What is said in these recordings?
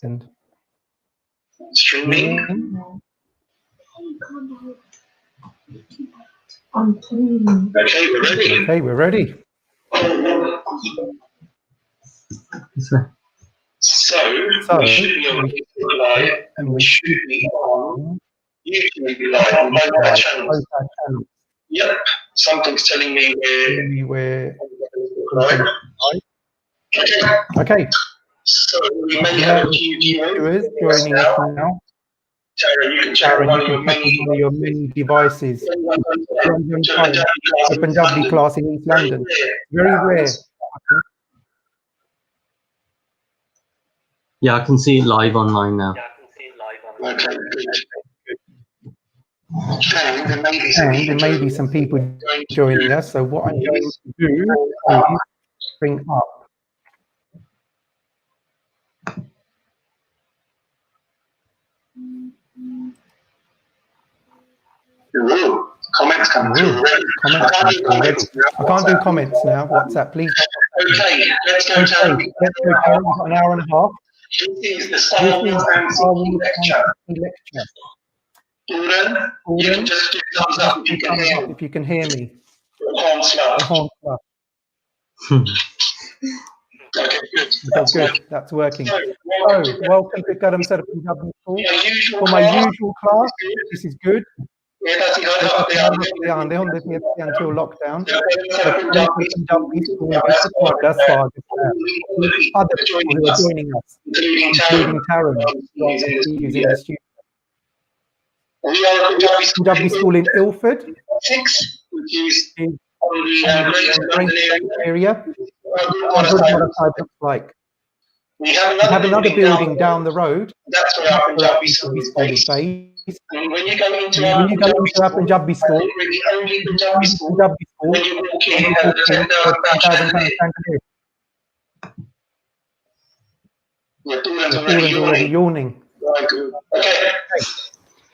And streaming. Okay, we're ready. Okay, we're ready. So we should be on Facebook Live, and we should be on YouTube Live on both our channels. Yep, something's telling me we're live. Okay. So we may have a few viewers joining us now. Sharon, you can check on one of your many devices. The Punjabi class in East London. Very rare. Yeah, I can see it live online now. Okay, good. And there may be some people joining us. So what I'm going to do is bring up. Ooh, comments coming through already. I can't do comments now. WhatsApp, please. Okay, let's go down. We've got an hour and a half. This is the Star Wars lecture. Gordon, you can just do thumbs up if you can hear me. Horn slap. Okay, good. That's working. So, welcome to Karam Sir Punjabi School. For my usual class, this is good. Until lockdown. Other people who are joining us, including Taran, who's in the studio. We are a Punjabi school in Ilford, Sikhs, which is in on the Greater area. Like. We have another building down the road. That's where our Punjabi school is based. And when you go into our Punjabi school, the only Punjabi school, when you walk in, you have the £10,000 Your students already yawning. Right, good. Okay.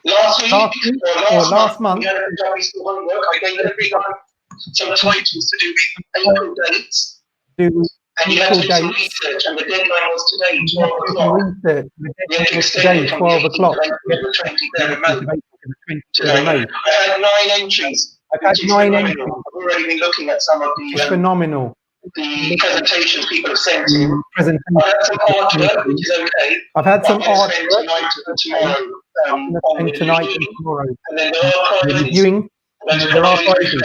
Last month, we had a Punjabi school homework. I gave everyone some titles to do April dates. And you had to do some research, and the deadline was today, 12 o'clock. Today, 12 o'clock. I had 9 entries. I've already been looking at some of the the presentations people have sent in. I had some artwork, which is okay. I've had some artwork tonight and tomorrow. And then there are prizes. Reviewing. There are prizes.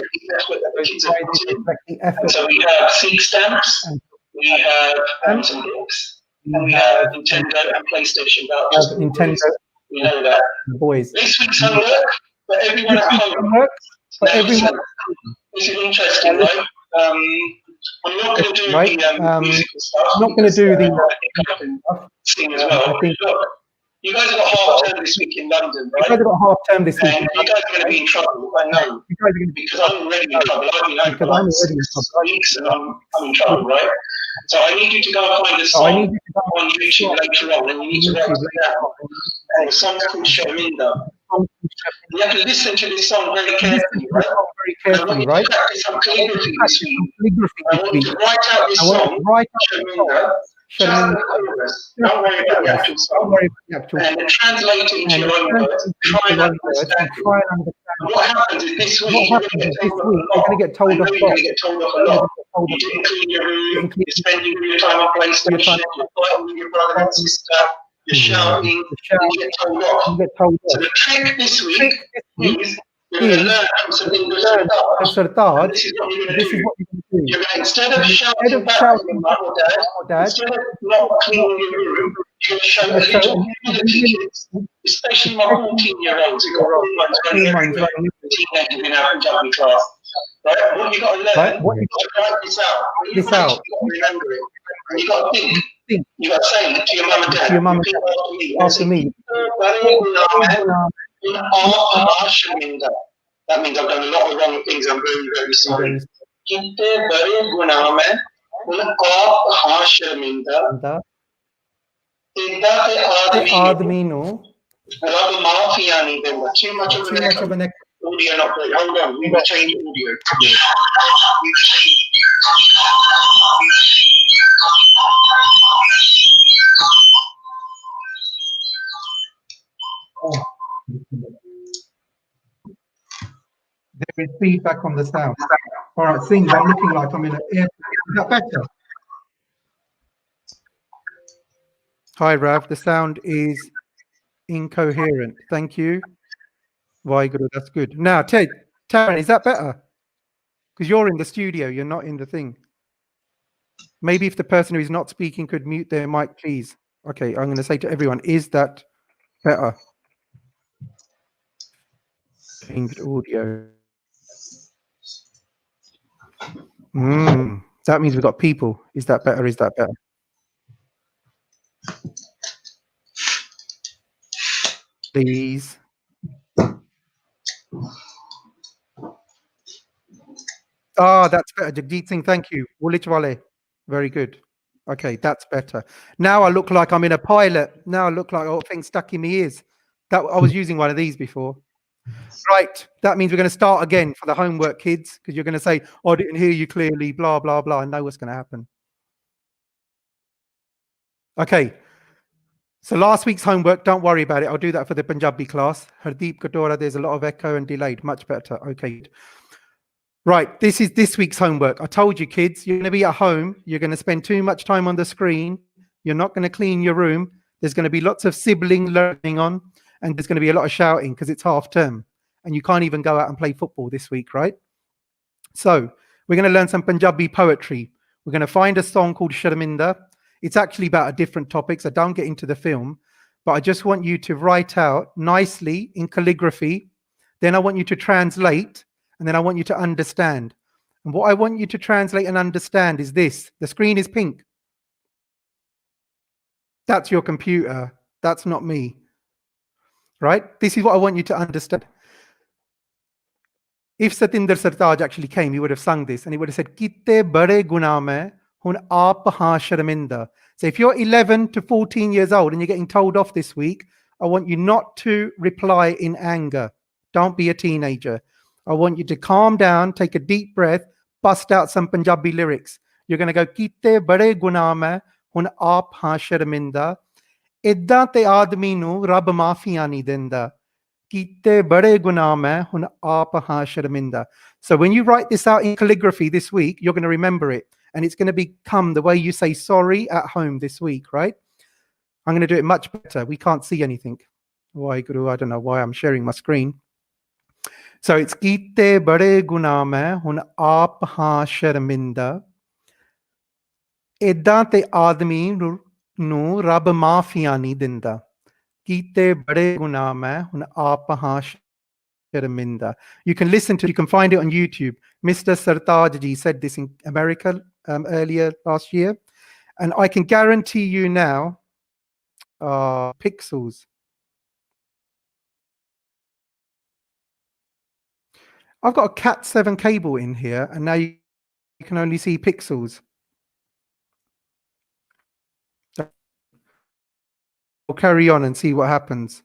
So we have Sikh stamps. We have some books, and we have Nintendo and PlayStation vouchers. Nintendo, we know that. Boys. This week's homework for everyone at home. This is interesting, right? I'm not going to do the musical stuff. I'm not going to do the thing as well. Look, you guys have got half term this week in London, right? You guys have got half term this week. And you guys are going to be in trouble, I know. Because I'm already in trouble. I've been home for weeks and I'm in trouble, right? So I need you to go and find a song on YouTube later on, and you need to write it down. And the song's called Sharminda. You have to listen to this song very carefully, right? I want you to practice some calligraphy this week. I want you to write out this song, Sharminda. Just the chorus. Don't worry about the actual song. And translate it into your own words. Try and understand. What happens is this week you're going to get told off a lot. You're going to get told off a lot. You didn't clean your room. You're spending your time on PlayStation. You're fighting with your brother and sister. You're shouting. You get told off. So the trick this week is you're going to learn from some English Sartaj. This is what you're going to do. You're going to, instead of shouting back at your mum or dad, instead of not cleaning your room, you're going to show a little kids, especially my 14-year-olds who got all my 20-year-old teenagers in our Punjabi class. Right? What you got to learn, you got to write this out. When you write it, you got to remember it. And you got to think. You got to say it to your mum and dad. After me. That means I've done a lot of wrong things. I'm very, very sorry. कितने बड़े गुनाह में उन आप हाँ शर्मिंदा इद्दा के आदमी नो रब माफिया नहीं देगा too much of an audio not great. Hold on, we will change audio. There is feedback on the sound. All right, things I'm looking like I'm in an airport. Is that better? Hi, Rav. The sound is incoherent. Thank you. Vaiguru, that's good. Now, Taryn, is that better? Because you're in the studio, you're not in the thing. Maybe if the person who is not speaking could mute their mic, please. Okay, I'm going to say to everyone, is that better? Changed audio. That means we've got people. Is that better? Is that better? Please. Ah, that's better. Jagdeep Singh, thank you. Woolwich Wale. Very good. Okay, that's better. Now I look like I'm in a pilot. Now I look like all things stuck in my ears. That I was using one of these before. Right. That means we're going to start again for the homework, kids, because you're going to say, oh, I didn't hear you clearly, blah, blah, blah. I know what's going to happen. Okay. So last week's homework, don't worry about it. I'll do that for the Punjabi class. Hardeep Kadora, there's a lot of echo and delayed. Much better. Okay. Right. This is this week's homework. I told you, kids, you're going to be at home. You're going to spend too much time on the screen. You're not going to clean your room. There's going to be lots of sibling learning on, and there's going to be a lot of shouting because it's half term. And you can't even go out and play football this week, right? So we're going to learn some Punjabi poetry. We're going to find a song called Sharminda. It's actually about a different topic, so don't get into the film. But I just want you to write out nicely in calligraphy. Then I want you to translate, and then I want you to understand. And what I want you to translate and understand is this. The screen is pink. That's your computer. That's not me. Right? This is what I want you to understand. If Satinder Sartaaj actually came, he would have sung this and he would have said, Kitte bade guna mein, hun aap haan sharminda. So if you're 11 to 14 years old and you're getting told off this week, I want you not to reply in anger. Don't be a teenager. I want you to calm down, take a deep breath, bust out some Punjabi lyrics. You're going to go, Kitte bade guna mein, hun aap haan sharminda. Idda te aadmi nu rab maafiyan nahi denda. So when you write this out in calligraphy this week, you're going to remember it. And it's going to become the way you say sorry at home this week, right? I'm going to do it much better. We can't see anything. Why, Guru? I don't know why I'm sharing my screen. So it's Kite bade guna mein hun aap haan sharminda. Idda te aadmi nu rab maafiyan nahi denda. You can listen to, you can find it on YouTube. Mr. Sartaaj said this in America earlier last year. And I can guarantee you now, pixels. I've got a Cat 7 cable in here, and now you can only see pixels. We'll carry on and see what happens.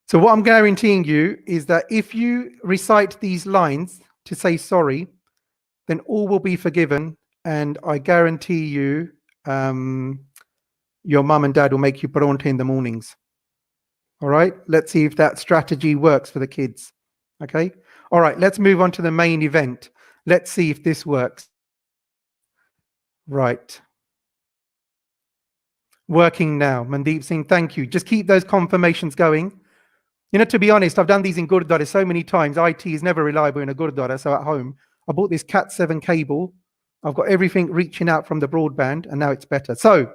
So what I'm guaranteeing you is that if you recite these lines to say sorry, then all will be forgiven. And I guarantee you, your mum and dad will make you paronte in the mornings. All right, let's see if that strategy works for the kids. Okay, all right, let's move on to the main event. Let's see if this works. Right. Working now. Mandeep Singh, thank you. Just keep those confirmations going. You know, to be honest, I've done these in Gurdwara so many times. IT is never reliable in a Gurdwara, so at home, I bought this Cat 7 cable. I've got everything reaching out from the broadband, and now it's better. So,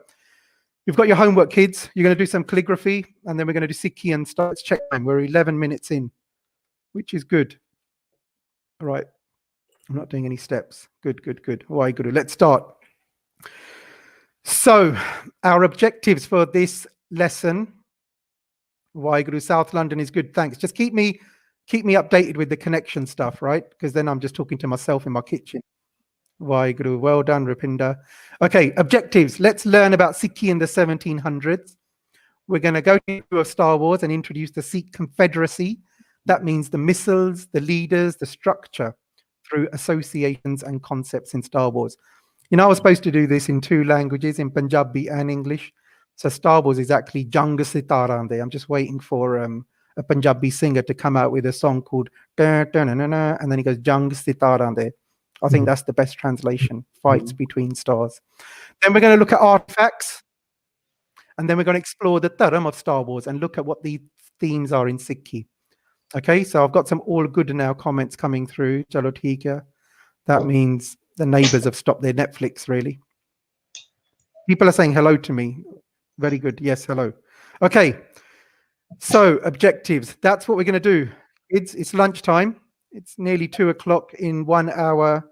you've got your homework, kids. You're going to do some calligraphy, and then we're going to do Sikhi and start. Let's check time. We're 11 minutes in, which is good. All right. I'm not doing any steps. Good, good, good. Why, good. Let's start. So, our objectives for this lesson. Waheguru, South London is good, thanks. Just keep me updated with the connection stuff, right? Because then I'm just talking to myself in my kitchen. Waheguru, well done, Rupinder. Okay, objectives. Let's learn about Sikhi in the 1700s. We're going to go to Star Wars and introduce the Sikh Confederacy. That means the missiles, the leaders, the structure through associations and concepts in Star Wars. You know, I was supposed to do this in 2 languages, in Punjabi and English. So Star Wars is actually Jang Sitarande. I'm just waiting for a Punjabi singer to come out with a song called and then he goes Jang Sitarande. I think that's the best translation. Fights between stars. Then we're going to look at artifacts. And then we're going to explore the Dharam of Star Wars and look at what the themes are in Sikhi. Okay, so I've got some all good now comments coming through. Chalo theek hai. That means the neighbors have stopped their Netflix, really. People are saying hello to me. Very good. Yes, hello. Okay, so objectives. That's what we're going to do. It's lunchtime. It's nearly 2 o'clock in 1 hour.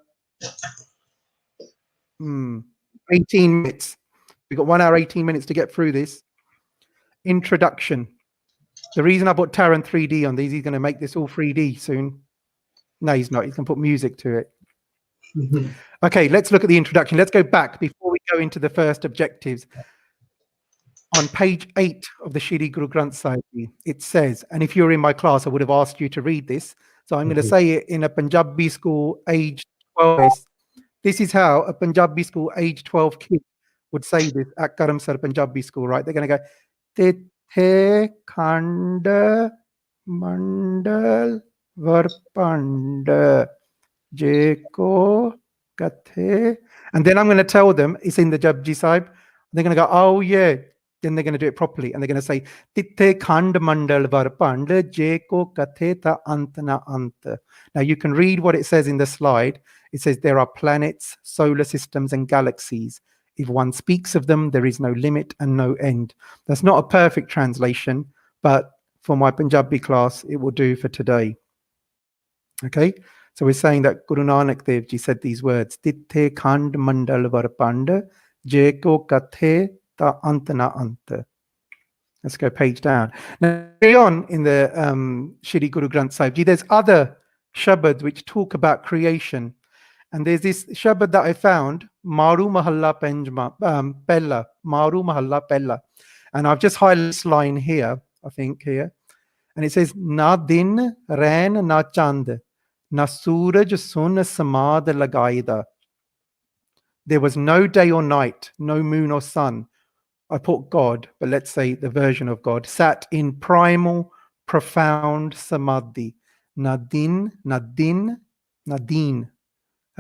18 minutes. We've got 1 hour, 18 minutes to get through this. Introduction. The reason I put Taran 3D on these, he's going to make this all 3D soon. No, he's not. He's going to put music to it. Okay, let's look at the introduction. Let's go back before we go into the first objectives. On page 8 of the Shri Guru Granth Sahib, it says, and if you're in my class, I would have asked you to read this. So I'm going to say it in a Punjabi school age 12. This is how a Punjabi school age 12 kid would say this at Karamsar Punjabi school, right? They're going to go, Tithe Khand Mandal Varpand Jeko Kathe. And then I'm going to tell them it's in the Japji Sahib. They're going to go, oh yeah. Then they're going to do it properly. And they're going to say, Tithe Khand Mandal Varpand Jeko Kathe Ta Antana Anta. Now you can read what it says in the slide. It says there are planets, solar systems, and galaxies. If one speaks of them, there is no limit and no end. That's not a perfect translation, but for my Punjabi class, it will do for today. Okay, so we're saying that Guru Nanak Dev Ji said these words, Tithe Khand Mandal Varpand Jeko Kathe Ta Antana Anta. Let's go page down. Now, carry on in the Shri Guru Granth Sahib Ji, there's other shabads which talk about creation. And there's this shabad that I found, Maru Mahalla Pella, Maru Mahalla Pella. And I've just highlighted this line here, I think here. And it says, Na din rain na chand, na suraj sun samad lagaida. There was no day or night, no moon or sun. I put God, but let's say the version of God, sat in primal, profound samadhi. Nadin, nadin, nadin.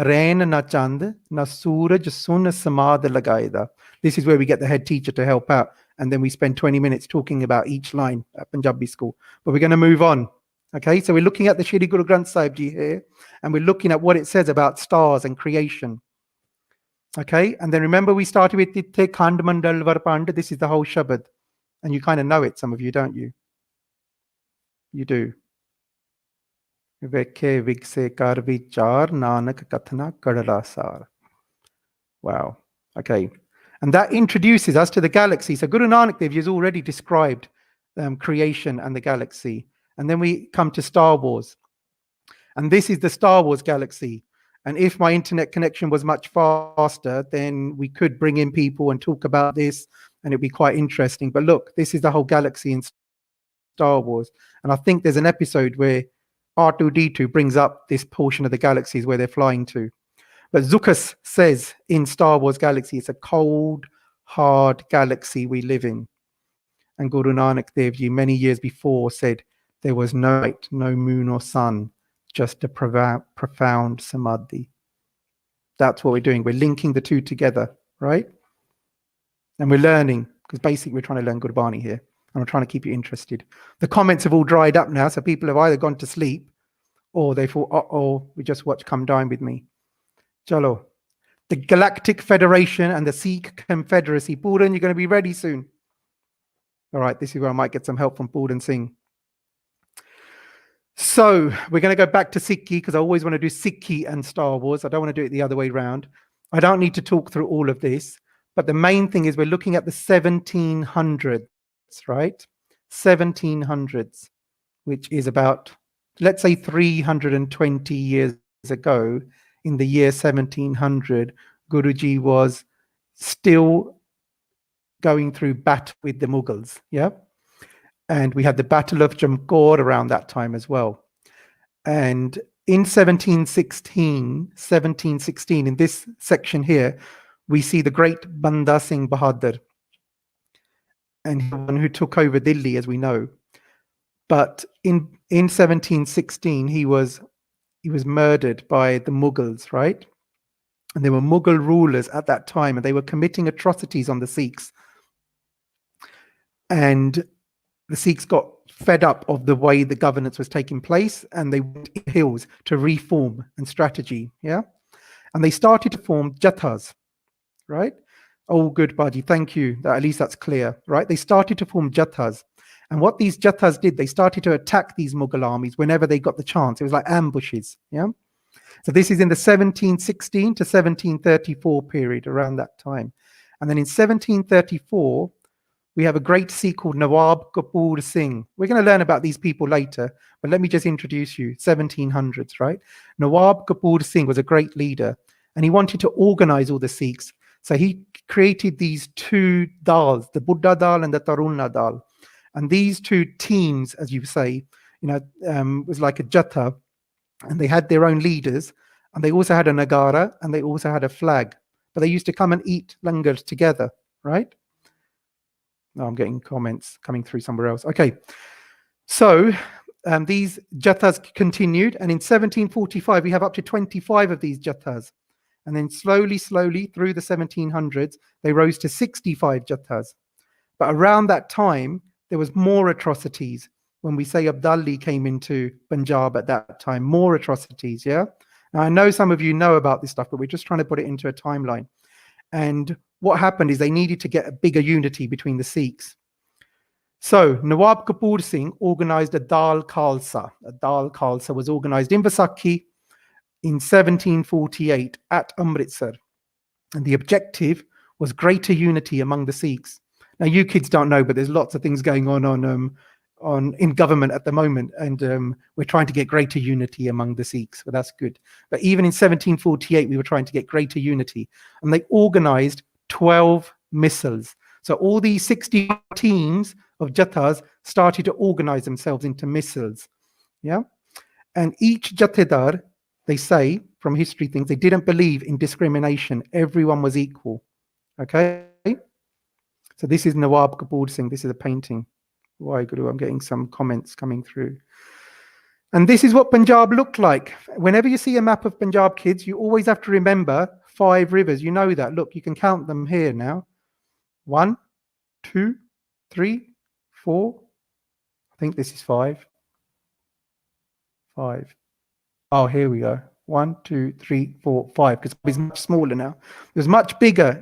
Rain na chand, na suraj sun samad lagaida. This is where we get the head teacher to help out. And then we spend 20 minutes talking about each line at Punjabi school. But we're going to move on. Okay, so we're looking at the Shri Guru Granth Sahib Ji here. And we're looking at what it says about stars and creation. Okay, and then remember we started with Tithe Khand Mandal Varpand. This is the whole Shabad. And you kind of know it, some of you, don't you? You do. Vekhe Vigse Kar Vichar Nanak Kathana Kadalasar. Wow. Okay. And that introduces us to the galaxy. So Guru Nanak Dev Ji has already described creation and the galaxy. And then we come to Star Wars. And this is the Star Wars galaxy. And if my internet connection was much faster, then we could bring in people and talk about this. And it'd be quite interesting. But look, this is the whole galaxy in Star Wars. And I think there's an episode where R2-D2 brings up this portion of the galaxies where they're flying to. But Zukas says in Star Wars galaxy, it's a cold, hard galaxy we live in. And Guru Nanak Dev Ji many years before said there was no night, no moon or sun, just a profound samadhi. That's what we're doing. We're linking the two together, right? And we're learning, because basically we're trying to learn Gurbani here. And I'm trying to keep you interested. The comments have all dried up now, so people have either gone to sleep or they thought, uh-oh, we just watched Come Dine With Me. Chalo. The Galactic Federation and the Sikh Confederacy. Pooran, you're going to be ready soon. All right, this is where I might get some help from Pooran Singh. So we're going to go back to Sikhi, because I always want to do Sikhi and Star Wars. I don't want to do it the other way around. I don't need to talk through all of this. But the main thing is we're looking at the 1700s, right? 1700s, which is about, let's say 320 years ago. In the year 1700, Guruji was still going through battle with the Mughals, yeah? And we had the Battle of Jamkor around that time as well. And in 1716, in this section here, we see the great Banda Singh Bahadur. and the one who took over Delhi, as we know. But in 1716, he was murdered by the Mughals, right? And there were Mughal rulers at that time, and they were committing atrocities on the Sikhs. And the Sikhs got fed up of the way the governance was taking place, and they went in the hills to reform and strategy. Yeah, and they started to form jathas, right? Oh, good, Baji. Thank you. At least that's clear, right? They started to form jathas. And what these jathas did, they started to attack these Mughal armies whenever they got the chance. It was like ambushes. Yeah. So this is in the 1716 to 1734 period, around that time. And then in 1734, we have a great Sikh called Nawab Kapoor Singh. We're going to learn about these people later, but let me just introduce you. 1700s, right? Nawab Kapoor Singh was a great leader, and he wanted to organize all the Sikhs. So he created these two dals, the Buddha Dal and the Taruna Dal. And these two teams, as you say, was like a jatha, and they had their own leaders, and they also had a nagara, and they also had a flag. But they used to come and eat langars together, right? No, I'm getting comments coming through somewhere else. Okay, so these jathas continued, and in 1745 we have up to 25 of these jathas, and then slowly through the 1700s they rose to 65 jathas. But around that time there was more atrocities. When we say Abdali came into Punjab at that time, more atrocities. Yeah, now I know some of you know about this stuff, but we're just trying to put it into a timeline. And what happened is they needed to get a bigger unity between the Sikhs. So Nawab Kapoor Singh organized a Dal Khalsa. A Dal Khalsa was organized in Vaisakhi in 1748 at Amritsar. And the objective was greater unity among the Sikhs. Now, you kids don't know, but there's lots of things going on in government at the moment, and we're trying to get greater unity among the Sikhs. But that's good. But even in 1748, we were trying to get greater unity, and they organized 12 missals. So all these 60 teams of jathas started to organize themselves into missals. Yeah, and each jathedar, they say from history things, they didn't believe in discrimination. Everyone was equal. Okay. So this is Nawab Kapoor Singh. This is a painting. Waheguru, I'm getting some comments coming through. And this is what Punjab looked like. Whenever you see a map of Punjab, kids, you always have to remember 5 rivers. You know that. Look, you can count them here now. 1, 2, 3, 4. I think this is 5. 5. Oh, here we go. 1, 2, 3, 4, 5. Because it's much smaller now. It was much bigger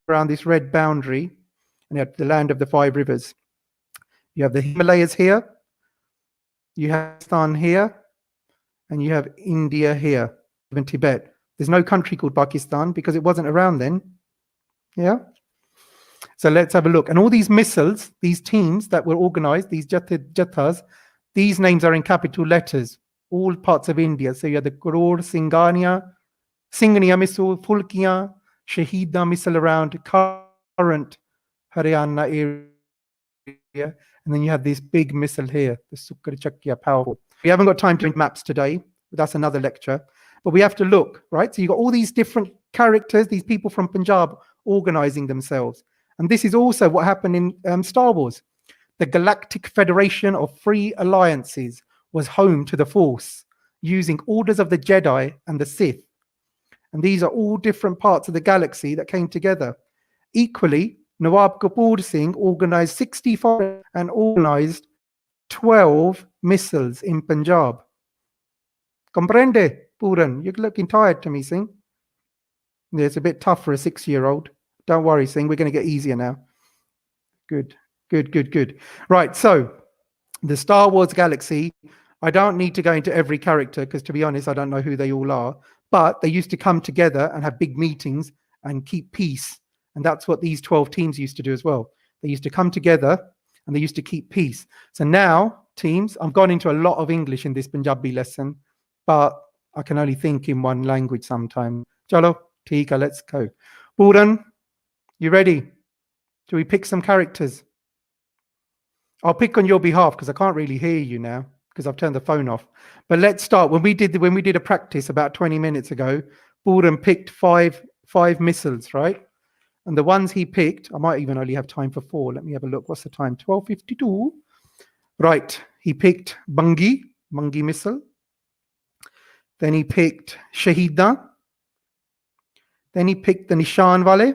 around this red boundary. And you have the land of the 5 rivers. You have the Himalayas here, you have Pakistan here, and you have India here, even Tibet. There's no country called Pakistan because it wasn't around then. Yeah? So let's have a look. And all these missals, these teams that were organized, these jathas, these names are in capital letters, all parts of India. So you have the Kuror, Singhania missile, Fulkiya, Shahida missile around current Haryana area. And then you have this big missile here, the Sukkar Chakya, powerful. We haven't got time to make maps today, but that's another lecture. But we have to look, right? So you've got all these different characters, these people from Punjab organizing themselves. And this is also what happened in Star Wars. The Galactic Federation of Free Alliances was home to the Force, using orders of the Jedi and the Sith. And these are all different parts of the galaxy that came together. Equally, Nawab Kapoor Singh organized 65 and organized 12 missals in Punjab. Comprende, Puran? You're looking tired to me, Singh. Yeah, it's a bit tough for a 6-year-old. Don't worry, Singh. We're going to get easier now. Good. Right, so the Star Wars galaxy, I don't need to go into every character because, to be honest, I don't know who they all are. But they used to come together and have big meetings and keep peace. And that's what these 12 teams used to do as well. They used to come together and they used to keep peace. So now, teams, I've gone into a lot of English in this Punjabi lesson, but I can only think in one language sometimes. Chalo, Tika, let's go. Puran, you ready? Do we pick some characters? I'll pick on your behalf because I can't really hear you now because I've turned the phone off. But let's start. When we did a practice about 20 minutes ago, Puran picked five missals, right? And the ones he picked, I might even only have time for 4. Let me have a look. What's the time? 12:52. Right. He picked Bangi missile. Then he picked Shahida. Then he picked the Nishan Wale.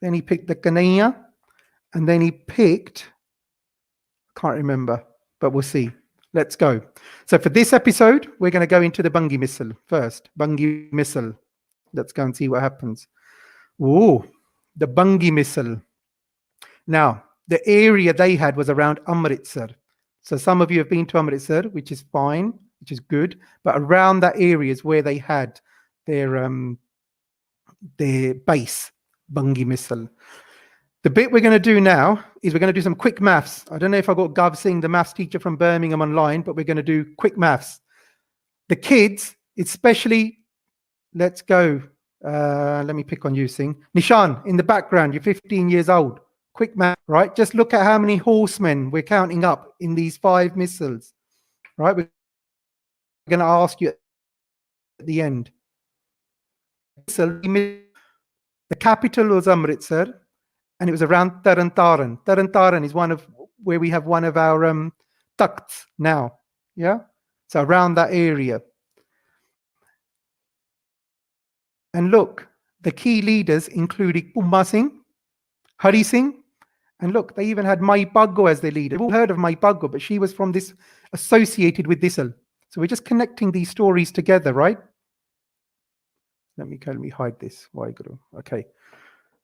Then he picked the Kanaiya. And then he picked, can't remember, but we'll see. Let's go. So for this episode, we're going to go into the Bangi missile first. Bangi missile. Let's go and see what happens. Ooh, the Bangi missile. Now, the area they had was around Amritsar. So some of you have been to Amritsar, which is fine, which is good. But around that area is where they had their base, Bangi missile. The bit we're going to do now is we're going to do some quick maths. I don't know if I've got Gav Singh, the maths teacher from Birmingham, online, but we're going to do quick maths. The kids, especially, let's go. Let me pick on you, Singh. Nishan, in the background, you're 15 years old. Quick math, right? Just look at how many horsemen we're counting up in these 5 missiles, right? We're going to ask you at the end. The capital was Amritsar, and it was around Taran Taran. Taran Taran is where we have one of our takhts now. Yeah? So around that area. And look, the key leaders included Pumma Singh, Hari Singh, and look, they even had Mai Paggo as their leader. We've all heard of Mai Paggo, but she was from this, associated with this. So we're just connecting these stories together, right? Let me hide this. Okay.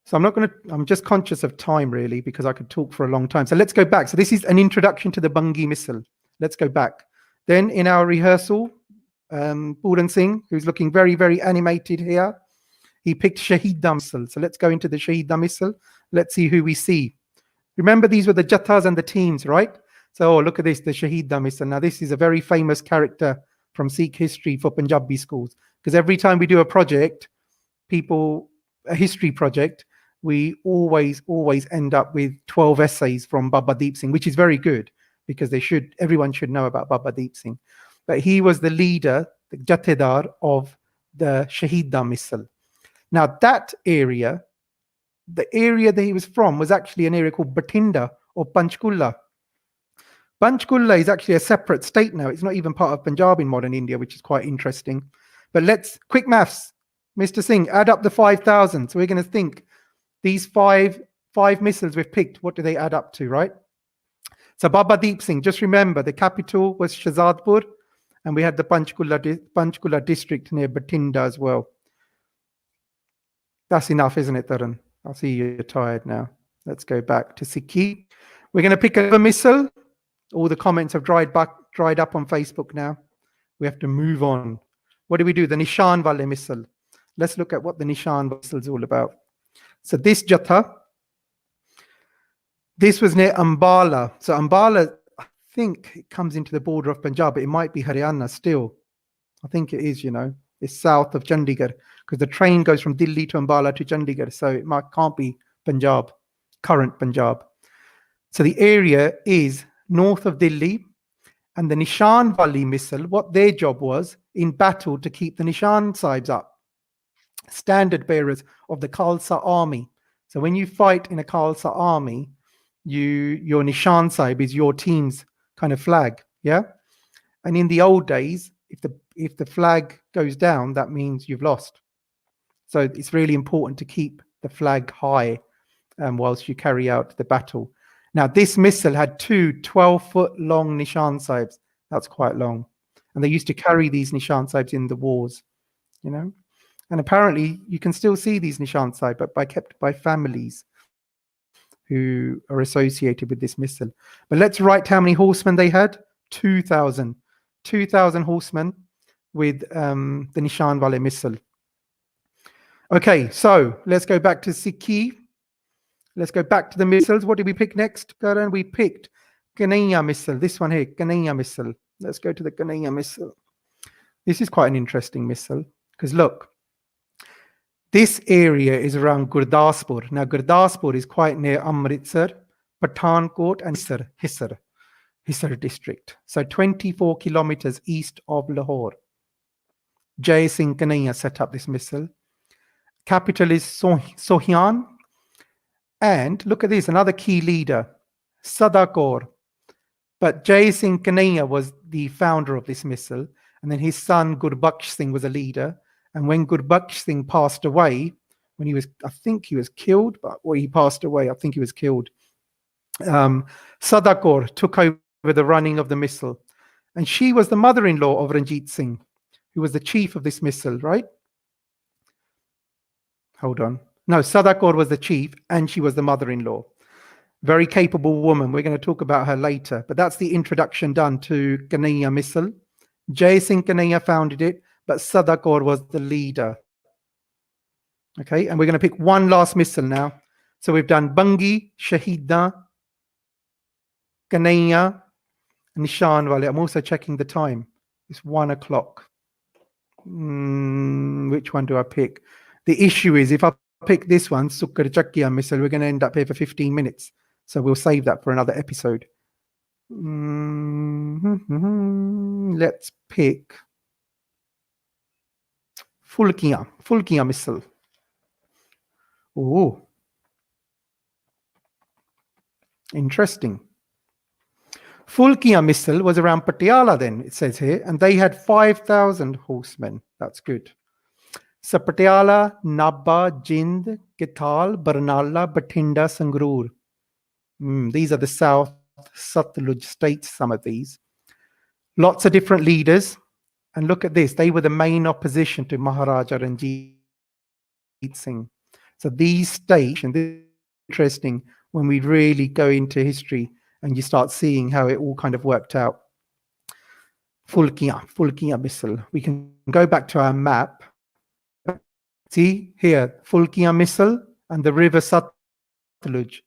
So I'm just conscious of time, really, because I could talk for a long time. So let's go back. So this is an introduction to the Bangi missile. Let's go back. Then in our rehearsal, Puran Singh, who's looking very, very animated here, he picked Shahida missile. So let's go into the Shahida missile. Let's see who we see. Remember, these were the Jathas and the teams, right? So look at this, the Shahida missile. Now, this is a very famous character from Sikh history for Punjabi schools, because every time we do a project, a history project, we always end up with 12 essays from Baba Deep Singh, which is very good, because everyone should know about Baba Deep Singh. But he was the leader, the Jathedar of the Shahida missile. Now that area, the area that he was from was actually an area called Batinda or Panchkula. Panchkula is actually a separate state now. It's not even part of Punjab in modern India, which is quite interesting. But quick maths. Mr. Singh, add up the 5,000. So we're going to think these five missiles we've picked, what do they add up to, right? So Baba Deep Singh, just remember the capital was Shahzadpur, and we had the Panchkula district near Batinda as well. That's enough, isn't it, Taran? I see you're tired now. Let's go back to Sikhi. We're going to pick up a missile. All the comments have dried up on Facebook now. We have to move on. What do we do? The Nishan Wale missile. Let's look at what the Nishan missile is all about. So this Jatha, this was near Ambala. So Ambala, I think it comes into the border of Punjab, but it might be Haryana still. I think it is, It's south of Chandigarh, because the train goes from Delhi to Ambala to Chandigarh. So it can't be Punjab, current Punjab. So the area is north of Delhi, and the Nishan Wale missile, what their job was in battle to keep the Nishan Sahibs up, standard bearers of the Khalsa army. So when you fight in a Khalsa army, your Nishan Sahib is your team's kind of flag, yeah? And in the old days, if the flag goes down, that means you've lost. So it's really important to keep the flag high whilst you carry out the battle. Now, this missile had 2 12-foot long Nishan Sahibs. That's quite long. And they used to carry these Nishan Sahibs in the wars, And apparently, you can still see these Nishan Sahib, but kept by families who are associated with this missile. But let's write how many horsemen they had. 2,000. 2,000 horsemen with the Nishan Wale missile. Okay, so let's go back to Sikhi. Let's go back to the missiles. What did we pick next, Karan? We picked Kanaiya missile. This one here, Kanaiya missile. Let's go to the Kanaiya missile. This is quite an interesting missile, because look, this area is around Gurdaspur. Now, Gurdaspur is quite near Amritsar, Pathankot, and Hisar district. So 24 kilometers east of Lahore. Jai Singh Kanaiya set up this missile. Capital is Sohian. And look at this, another key leader, Sadakor. But Jai Singh Kanhaiya was the founder of this missile, and then his son Gurbaksh Singh was a leader. And when Gurbaksh Singh passed away, when he was, I think he was killed, or he passed away, I think he was killed. Sadakor took over the running of the missile, and she was the mother-in-law of Ranjit Singh, who was the chief of this missile, right? Hold on. No, Sadakor was the chief, and she was the mother-in-law. Very capable woman. We're going to talk about her later. But that's the introduction done to Kanhaiya missile. Jai Singh Kanhaiya founded it, but Sadakor was the leader. Okay, and we're going to pick one last missile now. So we've done Bangi, Shahida, Kanhaiya, Nishan Wale. I'm also checking the time. It's 1 o'clock. Which one do I pick? The issue is if I pick this one, Sukkar Chakya missile, we're going to end up here for 15 minutes. So we'll save that for another episode. Let's pick Fulkiya missile. Oh, interesting. Fulkiya missile was around Patiala then, it says here, and they had 5,000 horsemen. That's good. So Patiala, Nabha, Jind, Githal, Barnala, Bathinda, Sangrur. These are the South Satluj states, some of these. Lots of different leaders. And look at this. They were the main opposition to Maharaja Ranjit Singh. So these states, and this is interesting when we really go into history and you start seeing how it all kind of worked out. Fulkiya missile. We can go back to our map. See here, Fulkiya missile and the river Satluj.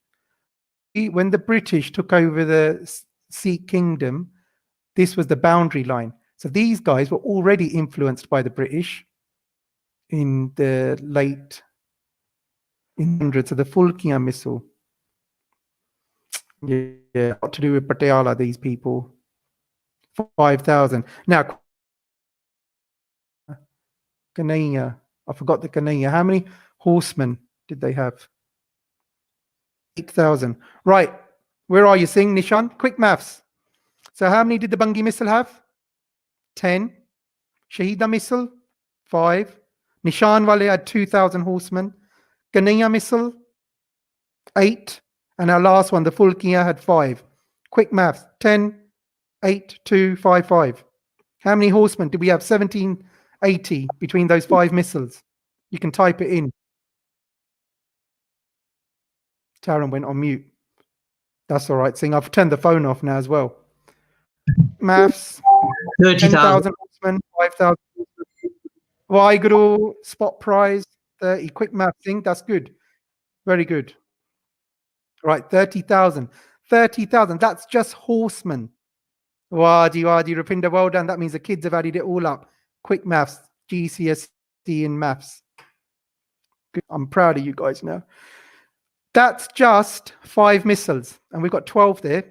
When the British took over the Sikh kingdom, this was the boundary line. So these guys were already influenced by the British in the late hundreds of the Fulkiya missile. Yeah, what to do with Patiala, these people. 5,000. Now, Kanhaiya. I forgot the Kanhaiya. How many horsemen did they have? 8,000. Right. Where are you, Singh, Nishan? Quick maths. So how many did the Bangi missile have? 10. Shahida missile? 5. Nishan Wale had 2,000 horsemen. Kanhaiya missile? 8. And our last one, the Fulkiya, had 5. Quick maths. 10, 8, 2, 5, 5. How many horsemen did we have? 1780 between those 5 missiles. You can type it in. Taran went on mute. That's all right, Singh. I've turned the phone off now as well. Maths. 10,000 horsemen, 5,000 horsemen. Waheguru, spot prize, 30. Quick maths, Singh. That's good. Very good. Right, 30,000. 30,000. That's just horsemen. Wadi, Rapinda, well done. That means the kids have added it all up. Quick maths, GCSE in maths. Good. I'm proud of you guys now. That's just 5 missiles. And we've got 12 there.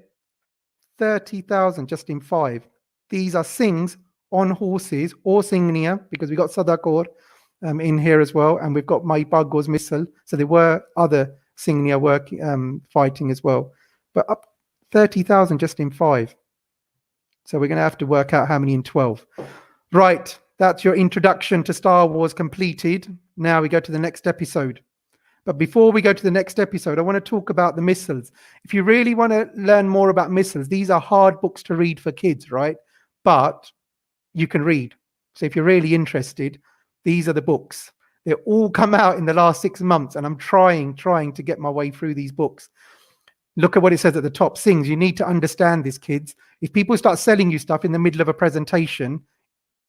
30,000 just in 5. These are Singhs on horses or Singhnia, because we've got Sadakor in here as well. And we've got Mai Bagor's missile. So there were other Singhnia fighting as well. But up 30,000 just in 5. So we're going to have to work out how many in 12. Right. That's your introduction to Star Wars completed. Now we go to the next episode. But before we go to the next episode, I want to talk about the missiles. If you really want to learn more about missiles, these are hard books to read for kids, right? But you can read. So if you're really interested, these are the books. They all come out in the last 6 months, and I'm trying to get my way through these books. Look at what it says at the top. Things you need to understand this, kids. If people start selling you stuff in the middle of a presentation,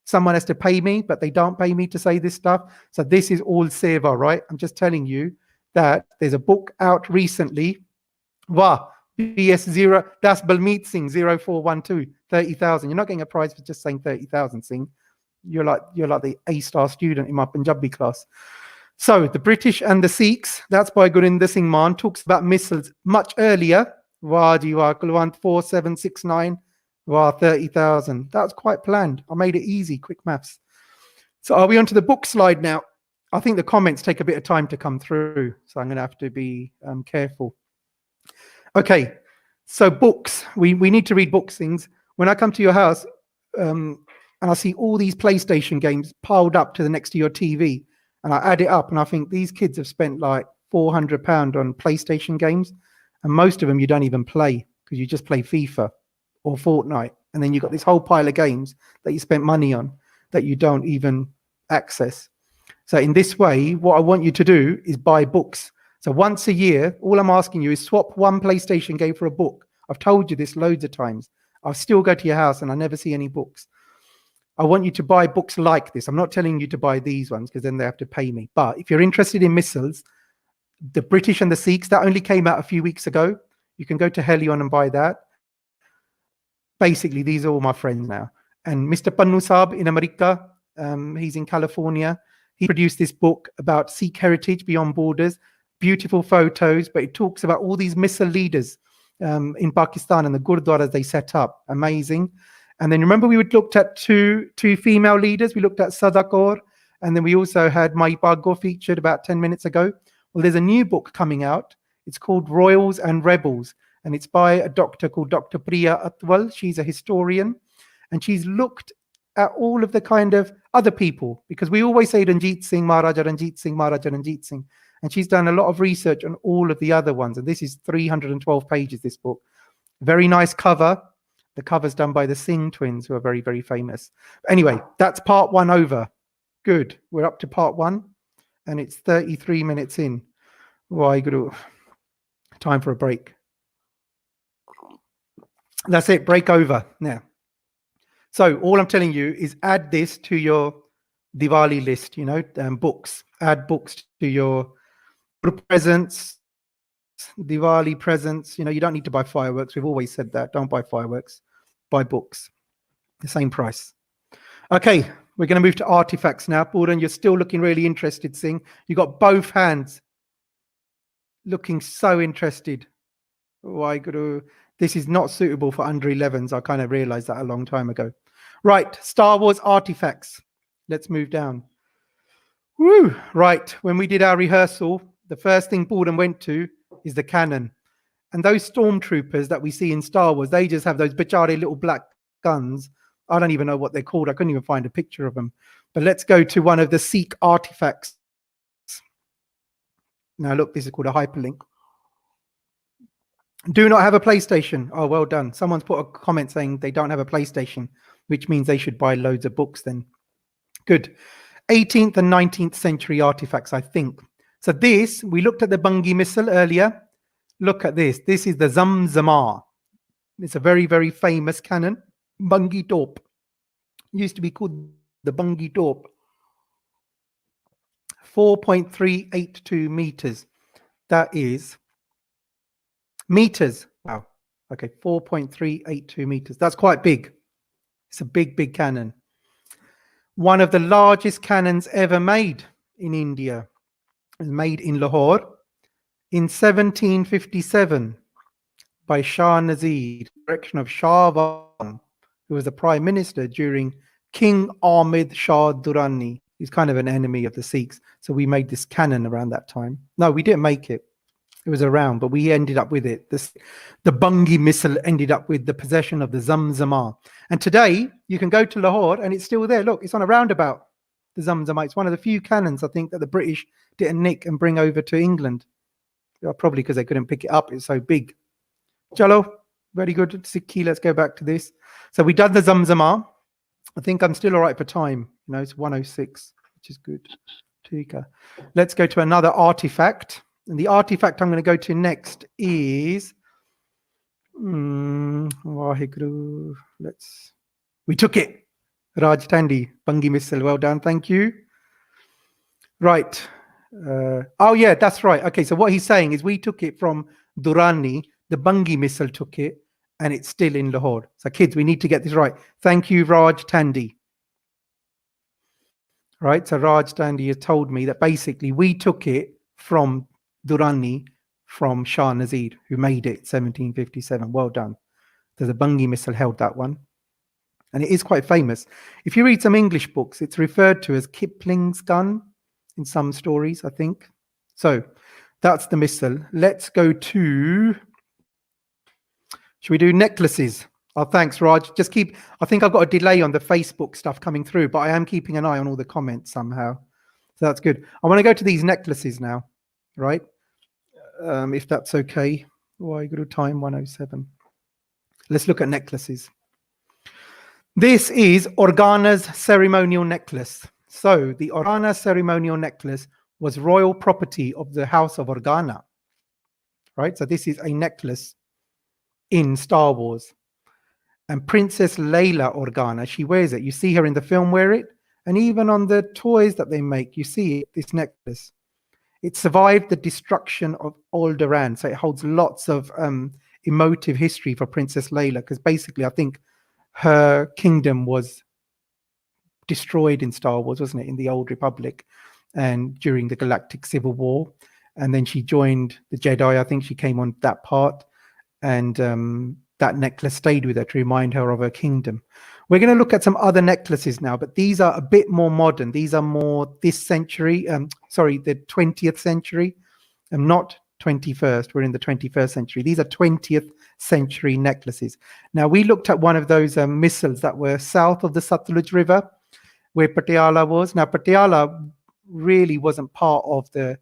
someone has to pay me, but they don't pay me to say this stuff. So this is all seva, right? I'm just telling you that there's a book out recently. Wow, BS0, that's Balmeet Singh 0412, 30,000. You're not getting a prize for just saying 30,000, Singh. You're like the A-star student in my Punjabi class. So the British and the Sikhs, that's by Gurinder Singh Maan, talks about missiles much earlier. Wadi wa Kulwant 4769. Wow, 30,000. That's quite planned. I made it easy, quick maths. So are we on to the book slide now? I think the comments take a bit of time to come through, so I'm going to have to be careful. Okay, so books. We need to read books. Things. When I come to your house and I see all these PlayStation games piled up to the next to your TV, and I add it up, and I think these kids have spent like £400 on PlayStation games, and most of them you don't even play because you just play FIFA or Fortnite, and then you've got this whole pile of games that you spent money on that you don't even access. So in this way, what I want you to do is buy books. So once a year, all I'm asking you is swap one PlayStation game for a book. I've told you this loads of times. I'll still go to your house and I never see any books. I want you to buy books like this. I'm not telling you to buy these ones because then they have to pay me. But if you're interested in missiles, the British and the Sikhs, that only came out a few weeks ago. You can go to Helion and buy that. Basically, these are all my friends now. And Mr. Pannu Saab in America, he's in California. He produced this book about Sikh heritage beyond borders, beautiful photos, but it talks about all these missile leaders in Pakistan and the gurdwaras they set up. Amazing. And then remember we looked at two female leaders. We looked at Sada Kaur, and then we also had Mai Bhago featured about 10 minutes ago. Well, there's a new book coming out. It's called Royals and Rebels, and it's by a doctor called Dr. Priya Atwal. She's a historian, and she's looked at all of the kind of other people, because we always say Ranjit Singh Maharaja, Ranjit Singh Maharaja, Ranjit Singh. And she's done a lot of research on all of the other ones. And this is 312 pages, this book. Very nice cover. The cover's done by the Singh twins, who are very, very famous. Anyway, that's part one over. Good. We're up to part one, and it's 33 minutes in. Waheguru. Time for a break. That's it. Break over. Now. So all I'm telling you is add this to your Diwali list, books. Add books to your presents, Diwali presents. You don't need to buy fireworks. We've always said that. Don't buy fireworks. Buy books. The same price. Okay, we're going to move to artifacts now. Puran, you're still looking really interested, Singh. You got both hands looking so interested. Waheguru. This is not suitable for under 11s. I kind of realized that a long time ago. Right, Star Wars artifacts. Let's move down. Woo! Right, when we did our rehearsal, the first thing Borden went to is the cannon. And those stormtroopers that we see in Star Wars, they just have those bichare little black guns. I don't even know what they're called. I couldn't even find a picture of them. But let's go to one of the Sikh artifacts. Now look, this is called a hyperlink. Do not have a PlayStation. Oh, well done. Someone's put a comment saying they don't have a PlayStation, which means they should buy loads of books then. Good. 18th and 19th century artifacts, I think. So this, we looked at the Bungi missile earlier. Look at this. This is the Zamzamar. It's a very, very famous cannon. Bungi Torp. Used to be called the Bungi Torp. 4.382 meters. That is meters. Wow. Okay, 4.382 meters. That's quite big. It's a big, big cannon. One of the largest cannons ever made in India. It was made in Lahore in 1757 by Shah Nazir, direction of Shah Alam, who was the prime minister during King Ahmed Shah Durrani. He's kind of an enemy of the Sikhs. So we made this cannon around that time. No, we didn't make it. It was around, but we ended up with it. The Bungi missile ended up with the possession of the Zamzamar. And today, you can go to Lahore and it's still there. Look, it's on a roundabout, the Zamzamar. It's one of the few cannons, I think, that the British didn't nick and bring over to England. Probably because they couldn't pick it up. It's so big. Chalo, very good. Sikhi, let's go back to this. So we done the Zamzamar. I think I'm still all right for time. It's 1:06, which is good. Tika. Let's go to another artifact. And the artifact I'm going to go to next is Waheguru. We took it. Raj Tandi, Bungi missile. Well done. Thank you. Right. Oh, yeah, that's right. Okay, so what he's saying is we took it from Durrani. The Bungi missile took it, and it's still in Lahore. So, kids, we need to get this right. Thank you, Raj Tandi. Right, so Raj Tandi has told me that basically we took it from Durrani from Shah Nazir, who made it 1757. Well done. There's a Bungi missile held that one. And it is quite famous. If you read some English books, it's referred to as Kipling's gun. in some stories, I think. So that's the missal. Let's go to, should we do necklaces? Oh, thanks, Raj. Just keep, I think I've got a delay on the Facebook stuff coming through, but I am keeping an eye on all the comments somehow. So that's good. I want to go to these necklaces now, right? If that's okay. Why go to time 107? Let's look at necklaces. This is Organa's ceremonial necklace. So the Organa ceremonial necklace was royal property of the House of Organa, right? So this is a necklace in Star Wars. And Princess Leila Organa, she wears it. You see her in the film wear it. And even on the toys that they make, you see it, this necklace. It survived the destruction of Alderaan. So it holds lots of emotive history for Princess Leila, because basically I think her kingdom was destroyed in Star Wars, wasn't it, in the Old Republic and during the Galactic Civil War. And then she joined the Jedi. I think she came on that part. And that necklace stayed with her to remind her of her kingdom. We're going to look at some other necklaces now, but these are a bit more modern. These are more this century, the 20th century, and not 21st. We're in the 21st century. These are 20th century necklaces. Now, we looked at one of those missals that were south of the Satluj River, where Patiala was. Now, Patiala really wasn't part of the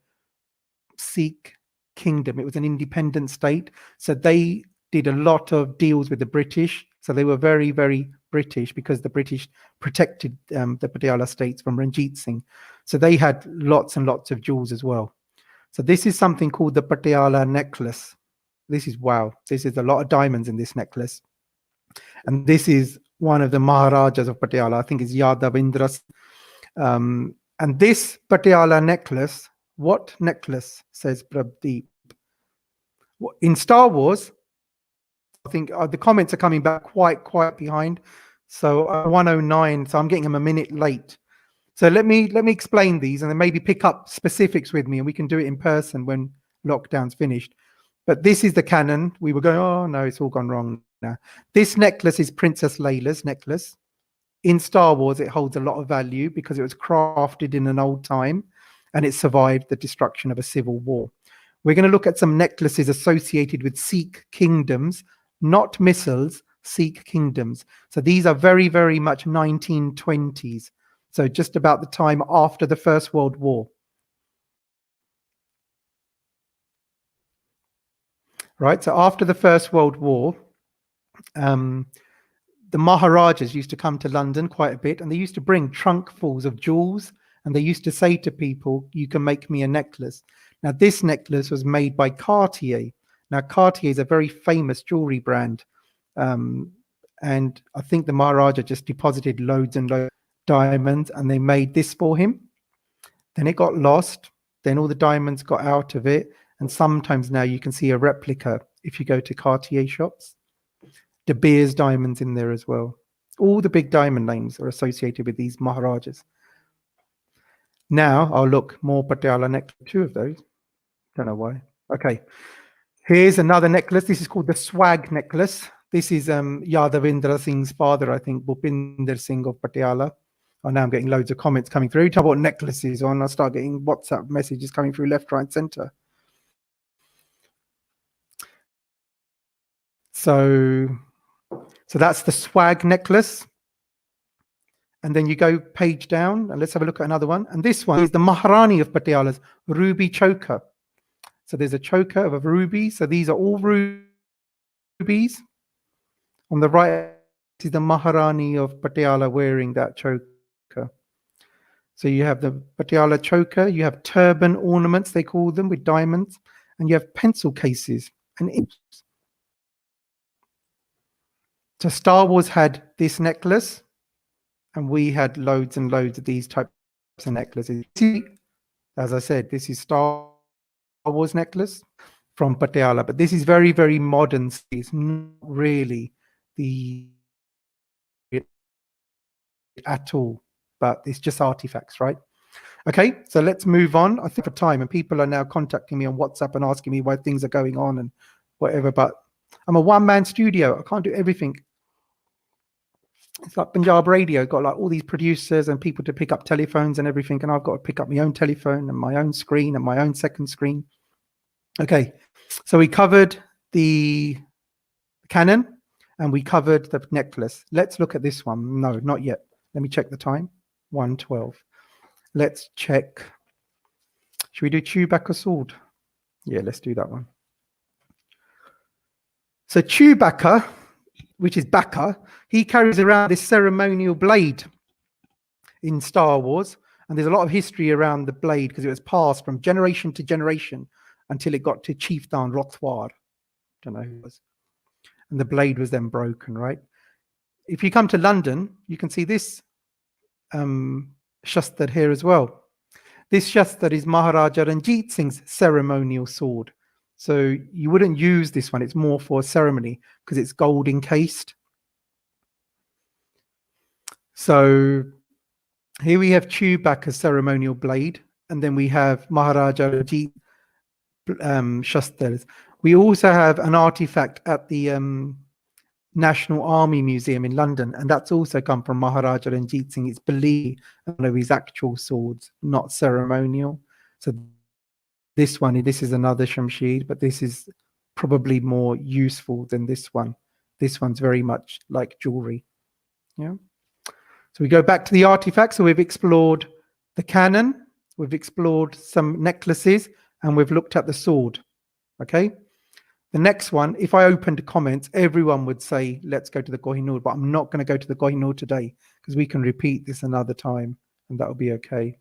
Sikh kingdom. It was an independent state. So they did a lot of deals with the British. So they were very, very British, because the British protected the Patiala states from Ranjit Singh. So they had lots and lots of jewels as well. So this is something called the Patiala necklace. This is, wow, this is a lot of diamonds in this necklace. And this is one of the Maharajas of Patiala. I think it's Yadavindra. And this Patiala necklace, what necklace, says Prabdeep? In Star Wars, I think the comments are coming back quite behind. So 109, so I'm getting them a minute late. So let me explain these, and then maybe pick up specifics with me, and we can do it in person when lockdown's finished. But this is the canon. We were going, oh no, it's all gone wrong now. This necklace is Princess Leila's necklace. In Star Wars, it holds a lot of value because it was crafted in an old time, and it survived the destruction of a civil war. We're going to look at some necklaces associated with Sikh kingdoms, not missals, Sikh kingdoms. So these are very, very much 1920s. So just about the time after the First World War. Right, so after the First World War, the Maharajas used to come to London quite a bit, and they used to bring trunkfuls of jewels, and they used to say to people, you can make me a necklace. Now, this necklace was made by Cartier. Now, Cartier is a very famous jewelry brand. And I think the Maharaja just deposited loads and loads of diamonds, and they made this for him. Then it got lost. Then all the diamonds got out of it. And sometimes now you can see a replica if you go to Cartier shops. De Beers diamonds in there as well. All the big diamond names are associated with these Maharajas. Now I'll look more Patiala necklace, two of those. Don't know why. Okay. Here's another necklace. This is called the Swag necklace. This is Yadavindra Singh's father, I think, Bhupinder Singh of Patiala. Oh, now I'm getting loads of comments coming through. Talk about necklaces on. I start getting WhatsApp messages coming through left, right, center. So that's the Swag necklace. And then you go page down, and let's have a look at another one. And this one is the Maharani of Patiala's ruby choker. So there's a choker of a ruby. So these are all rubies. On the right is the Maharani of Patiala wearing that choker. So you have the Patiala choker, you have turban ornaments, they call them, with diamonds, and you have pencil cases and inks. So Star Wars had this necklace, and we had loads and loads of these types of necklaces. As I said, this is Star Wars necklace from Patiala, but this is very, very modern. It's not really the at all, but it's just artifacts, right? Okay, so let's move on. I think for time, and people are now contacting me on WhatsApp and asking me why things are going on and whatever, but I'm a one-man studio. I can't do everything. it's like Punjab radio, got like all these producers and people to pick up telephones and everything, and I've got to pick up my own telephone and my own screen and my own second screen. Okay, so we covered the cannon and we covered the necklace. Let's look at this one. No, not yet. Let me check the time. 1:12. Let's check. Should we do Chewbacca sword? Yeah, let's do that one. So Chewbacca, which is Bacca, he carries around this ceremonial blade in Star Wars. And there's a lot of history around the blade because it was passed from generation to generation until it got to Chief Dan Rothwar. Don't know who it was. And the blade was then broken, right? If you come to London, you can see this shastar here as well. This shastar is Maharaja Ranjit Singh's ceremonial sword. So you wouldn't use this one. It's more for ceremony because it's gold encased. So here we have Chewbacca's ceremonial blade, and then we have Maharaja Ranjit shastars. We also have an artifact at the National Army Museum in London, and that's also come from Maharaja Ranjit Singh. It's believed one of his actual swords, not ceremonial. So this is another Shamshir, but this is probably more useful than this one. This one's very much like jewelry. Yeah. So we go back to the artifacts. So we've explored the cannon, we've explored some necklaces, and we've looked at the sword. Okay. The next one, if I opened comments, everyone would say, let's go to the Kohinoor, but I'm not going to go to the Kohinoor today because we can repeat this another time and that'll be okay.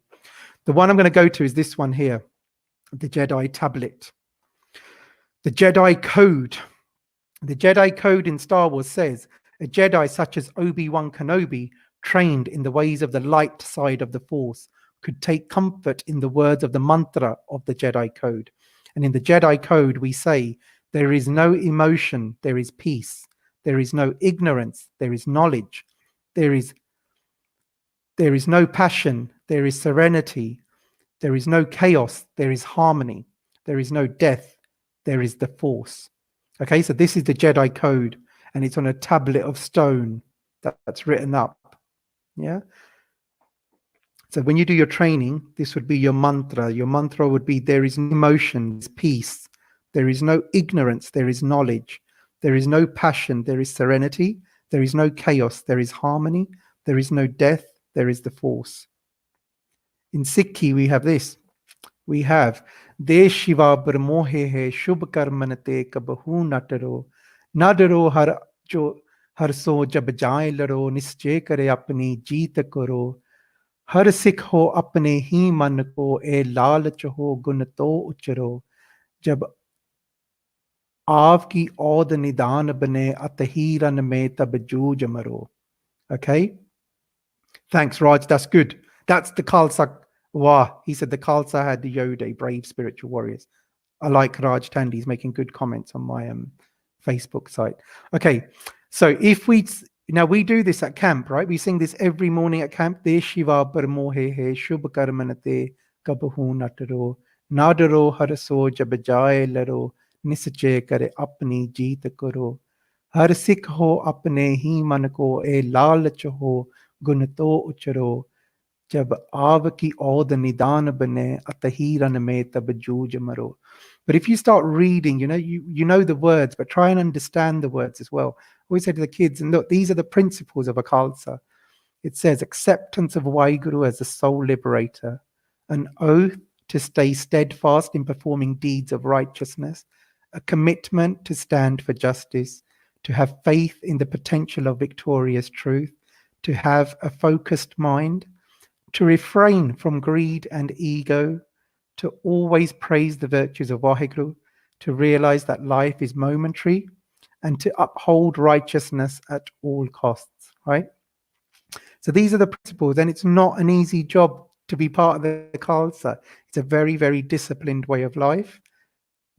The one I'm going to go to is this one here, the Jedi tablet. The Jedi code. The Jedi code in Star Wars says, a Jedi such as Obi-Wan Kenobi, trained in the ways of the light side of the Force, could take comfort in the words of the mantra of the Jedi code. And in the Jedi code, we say, there is no emotion, there is peace. There is no ignorance, there is knowledge. There is no passion, there is serenity. There is no chaos, there is harmony. There is no death, there is the Force. Okay, so this is the Jedi code, and it's on a tablet of stone that's written up. Yeah. So when you do your training, this would be your mantra. Your mantra would be, there is no emotion, there is peace. There is no ignorance, there is knowledge. There is no passion, there is serenity. There is no chaos, there is harmony. There is no death, there is the Force. In Sikhi, we have this. We have, Desh Shiva Brahmohe hai Shubh Karmanate Kabahu Nataro Nadaro har so jab jaye laro nische kare apni jeet karo har sikh ho apne hi man ko e lalach ho gun to ucharo jab Av ki aud nidan bane atahiran me tab jooj maro. Okay. Thanks, Raj. That's good. That's the Khalsa. Wow. He said the Khalsa had the Yode, brave spiritual warriors. I like Raj Tandy. He's making good comments on my Facebook site. Okay. So if we do this at camp, right? We sing this every morning at camp. De Shiva Parmohe he Shubh Karmanate Kabahu Nataro Nadaro Haraso Jabajaye Laro Nische Kare Apni Jeet Karo Har Sikh ho apne hi man ko e lalach ho gun to ucharo jab av ki aud nidan bane atahiran me tab jooj maro. But if you start reading, you know the words, but try and understand the words as well. I always say to the kids, and look, these are the principles of a Khalsa. It says acceptance of Waheguru as the sole liberator, an oath to stay steadfast in performing deeds of righteousness, a commitment to stand for justice, to have faith in the potential of victorious truth, to have a focused mind, to refrain from greed and ego, to always praise the virtues of Waheguru, to realize that life is momentary, and to uphold righteousness at all costs, right? So these are the principles, and it's not an easy job to be part of the Khalsa. It's a very, very disciplined way of life.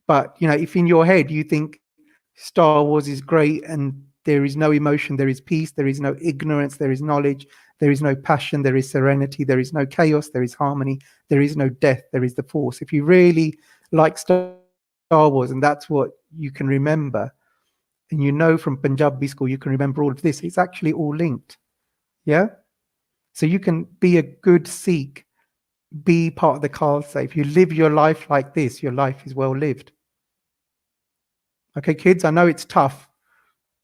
But, if in your head you think Star Wars is great and there is no emotion, there is peace, there is no ignorance, there is knowledge, there is no passion, there is serenity, there is no chaos, there is harmony, there is no death, there is the Force. If you really like Star Wars and that's what you can remember, and from Punjabi school, you can remember all of this, it's actually all linked. Yeah? So you can be a good Sikh, be part of the Khalsa. If you live your life like this, your life is well lived. Okay, kids, I know it's tough,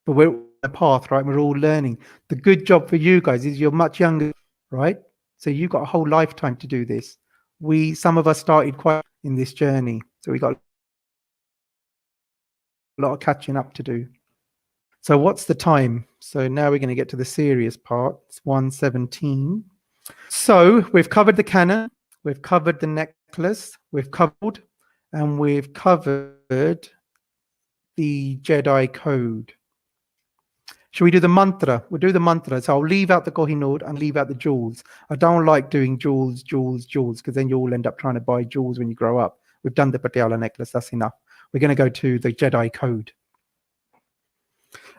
but we're on a path, right? We're all learning. The good job for you guys is you're much younger, right? So you've got a whole lifetime to do this. Some of us started quite in this journey, so we got a lot of catching up to do. So what's the time? So now we're going to get to the serious part. It's 1:17. So we've covered the canon, we've covered the necklace, we've covered, and we've covered the Jedi code. Shall we do the mantra? We'll do the mantra. So I'll leave out the Kohinoor and leave out the jewels. I don't like doing jewels, because then you all end up trying to buy jewels when you grow up. We've done the Patiala necklace, that's enough. We're going to go to the Jedi code.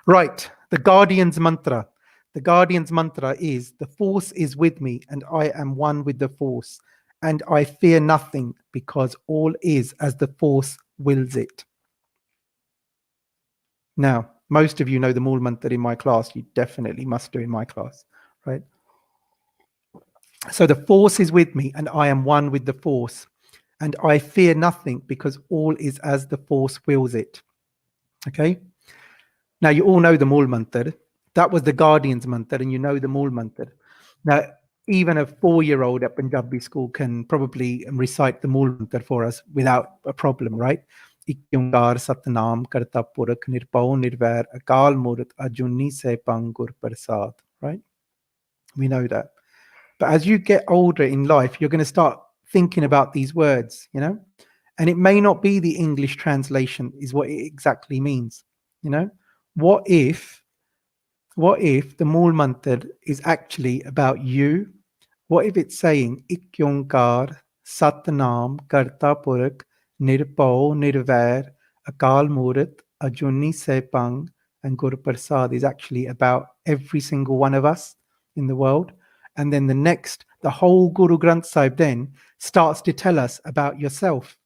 Right, the Guardian's mantra. The Guardian's mantra is, the Force is with me and I am one with the Force, and I fear nothing because all is as the Force wills it. Now, most of you know the Mool mantra in my class. You definitely must do in my class, right? So the Force is with me and I am one with the Force, and I fear nothing because all is as the Force wills it. Okay? Now, you all know the Mool mantra. That was the Guardian's mantra, and you know the Mool mantra. Now, even a 4-year-old at Punjabi school can probably recite the Mool mantra for us without a problem, right? Ek Onkar Satnam Karta Purakh Nirbhau Nirvair Akal Murth Ajuni Sepang Gur Prasad, right? We know that. But as you get older in life, you're going to start thinking about these words, you know? And it may not be the English translation is what it exactly means, you know? What if the Mool mantra is actually about you? What if it's saying Ik Onkar Satnam Karta Purakh Nirbhau Nirvair Akal Murth Ajuni Sepang and Gur Prasad is actually about every single one of us in the world? And then the whole Guru Granth Sahib then starts to tell us about yourself.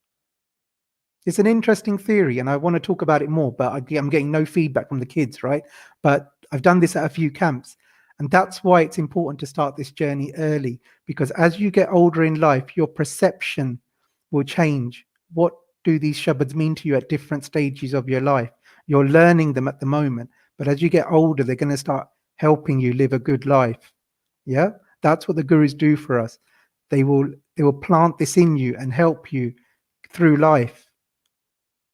It's an interesting theory, and I want to talk about it more, but I'm getting no feedback from the kids, right? But I've done this at a few camps, and that's why it's important to start this journey early, because as you get older in life, your perception will change. What do these shabads mean to you at different stages of your life? You're learning them at the moment, but as you get older, they're going to start helping you live a good life. Yeah, that's what the gurus do for us. They will plant this in you and help you through life.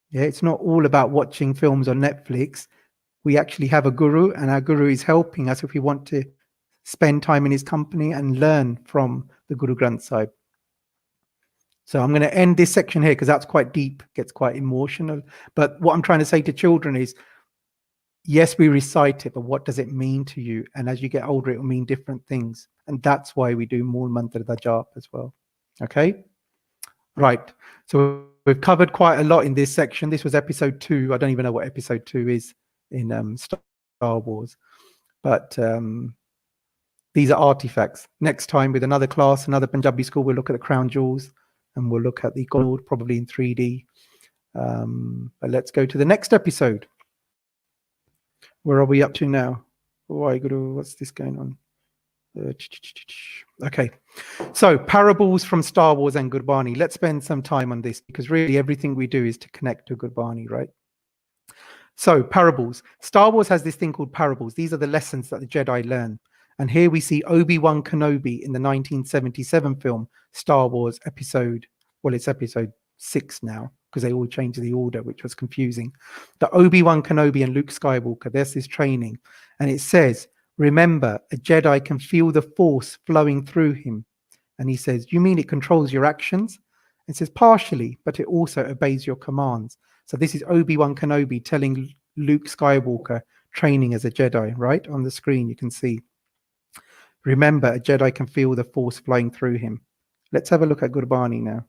Yeah, it's not all about watching films on Netflix. We actually have a guru, and our guru is helping us if we want to spend time in his company and learn from the Guru Granth Sahib. So I'm going to end this section here because that's quite deep, gets quite emotional. But what I'm trying to say to children is, yes, we recite it, but what does it mean to you? And as you get older, it will mean different things. And that's why we do Mool Mantra da Jap as well. Okay? Right. So we've covered quite a lot in this section. This was episode 2. I don't even know what episode 2 is in Star Wars. But these are artifacts. Next time with another class, another Punjabi school, we'll look at the crown jewels and we'll look at the gold, probably in 3D. But let's go to the next episode. Where are we up to now? What's this going on? Okay, so parables from Star Wars and Gurbani. Let's spend some time on this because really everything we do is to connect to Gurbani, right? So parables. Star Wars has this thing called parables. These are the lessons that the Jedi learn. And here we see Obi-Wan Kenobi in the 1977 film Star Wars episode. Well, it's episode 6 now because they all changed the order, which was confusing. The Obi-Wan Kenobi and Luke Skywalker, there's this training. And it says, remember, a Jedi can feel the Force flowing through him. And he says, you mean it controls your actions? It says, partially, but it also obeys your commands. So this is Obi-Wan Kenobi telling Luke Skywalker, training as a Jedi, right? On the screen, you can see. Remember, a Jedi can feel the Force flowing through him. Let's have a look at Gurbani now.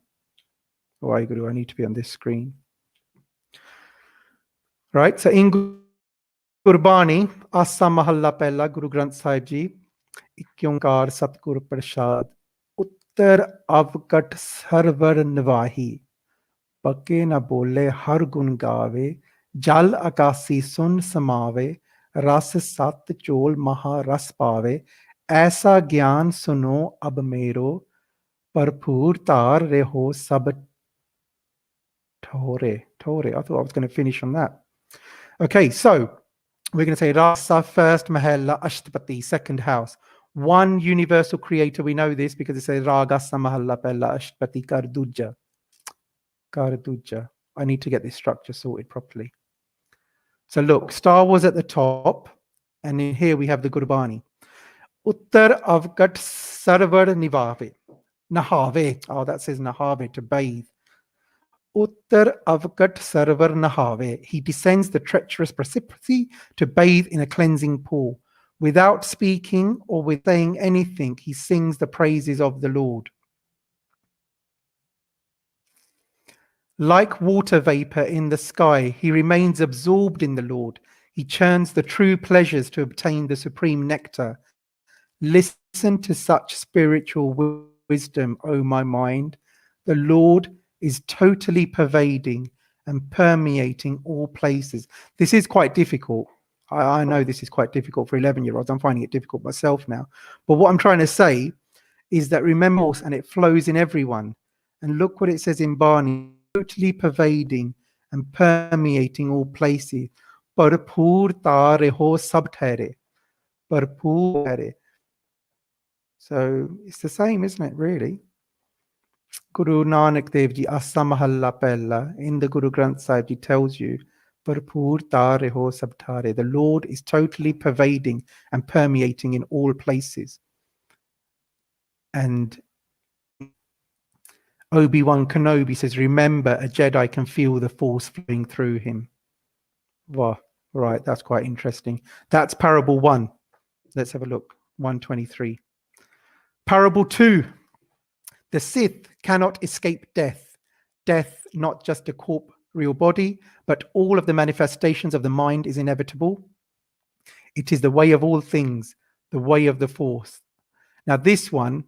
Oh, I need to be on this screen. Right, so in Gurbani, Asa Mahalla Pehla, Guru Granth Sahib Ji, Ik Onkar Satgur Prasad, Uttar Avkat Sarvar Navahi, Pake na bole har gun gaave, Jal akasi sun samave, Ras sat chol maha ras pave, ऐसा ज्ञान सुनो अब मेरो, भरपूर तार रहो सब ठोरे. Tore. I thought I was going to finish on that. Okay, so we're going to say Rasa first, Mahalla, Ashtapati, second house. One universal creator, we know this because it says Ragasa Mahalla Pella Ashtapati Karduja. Karduja. I need to get this structure sorted properly. So look, Star was at the top, and in here we have the Gurbani. Uttar Avkat Sarvar Nivave. Nahave. Oh, that says Nahave, to bathe. Uttar Avkat Sarvar Nahave. He descends the treacherous precipice to bathe in a cleansing pool. Without speaking or with saying anything, he sings the praises of the Lord. Like water vapor in the sky, he remains absorbed in the Lord. He churns the true pleasures to obtain the supreme nectar. Listen to such spiritual wisdom, O my mind. The Lord is totally pervading and permeating all places. This is quite difficult. I know this is quite difficult for 11-year-olds. I'm finding it difficult myself now. But what I'm trying to say is that remember, and it flows in everyone. And look what it says in Barney, totally pervading and permeating all places. Bharpur tare ho sab thehre. Bharpur thehre. So it's the same, isn't it, really? Guru Nanak Dev Ji, Asa Mahalla Pehla, in the Guru Granth Sahib Ji tells you, Bharpur tare ho sab thehre. The Lord is totally pervading and permeating in all places. And Obi-Wan Kenobi says, remember, a Jedi can feel the force flowing through him. Wow, right, that's quite interesting. That's parable 1. Let's have a look, 123. Parable 2. The Sith cannot escape death. Death, not just a corporeal body, but all of the manifestations of the mind is inevitable. It is the way of all things, the way of the force. Now this one,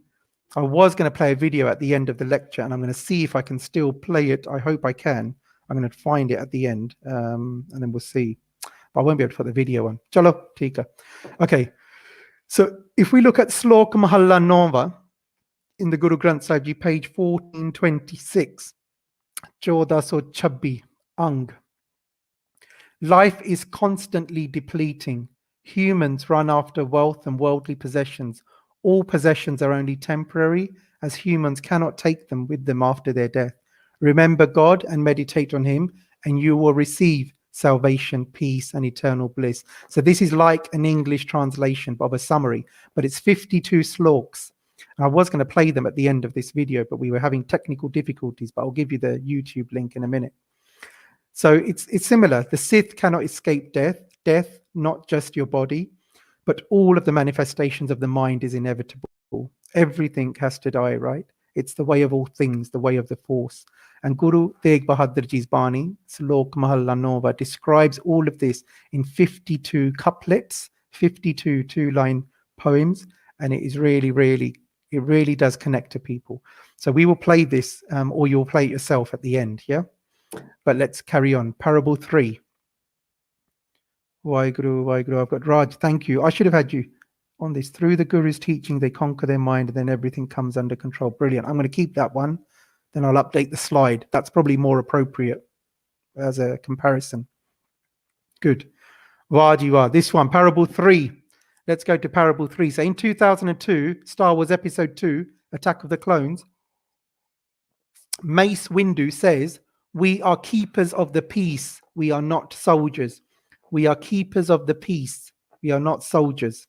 I was going to play a video at the end of the lecture, and I'm going to see if I can still play it. I hope I can. I'm going to find it at the end, and then we'll see. But I won't be able to put the video on. Chalo, tika. Okay. So if we look at Slok Mahalla Nova in the Guru Granth Sahib Ji, page 1426, Chodaso Chabbi, Ang. Life is constantly depleting. Humans run after wealth and worldly possessions. All possessions are only temporary, as humans cannot take them with them after their death. Remember God and meditate on Him, and you will receive salvation, peace, and eternal bliss. So this is like an English translation of a summary, but it's 52 sloks. And I was going to play them at the end of this video, but we were having technical difficulties, but I'll give you the YouTube link in a minute. So it's similar. The Sith cannot escape death. Death, not just your body, but all of the manifestations of the mind is inevitable. Everything has to die, right? It's the way of all things, the way of the force. And Guru Tegh Bahadur Ji's Bani, Slok Mahalla Nova, describes all of this in 52 couplets, 52 two-line poems, and it is it really does connect to people. So we will play this, or you'll play it yourself at the end, yeah? But let's carry on. Parable 3. Waheguru, I've got Raj, thank you. I should have had you on this. Through the Guru's teaching, they conquer their mind, and then everything comes under control. Brilliant. I'm going to keep that one. Then I'll update the slide. That's probably more appropriate as a comparison. Good. Vajiva, this one, Parable 3. Let's go to Parable 3. So in 2002, Star Wars Episode 2, Attack of the Clones, Mace Windu says, we are keepers of the peace. We are not soldiers. We are keepers of the peace. We are not soldiers.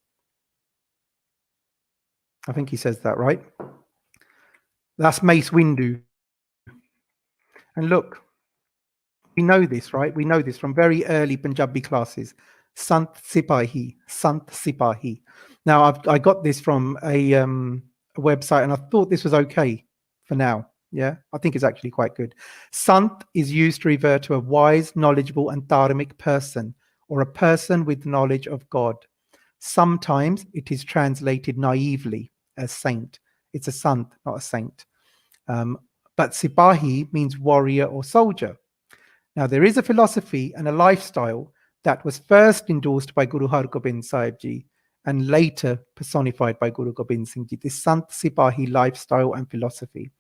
I think he says that, right? That's Mace Windu. And look, we know this, right? We know this from very early Punjabi classes. Sant Sipahi, Sant Sipahi. Now, I got this from a website, and I thought this was okay for now. Yeah, I think it's actually quite good. Sant is used to refer to a wise, knowledgeable, and dharmic person, or a person with knowledge of God. Sometimes it is translated naively as saint. It's a sant, not a saint. But Sipahi means warrior or soldier. Now, there is a philosophy and a lifestyle that was first endorsed by Guru Har Gobind Sahib Ji and later personified by Guru Gobind Singh Ji, this Sant Sipahi lifestyle and philosophy.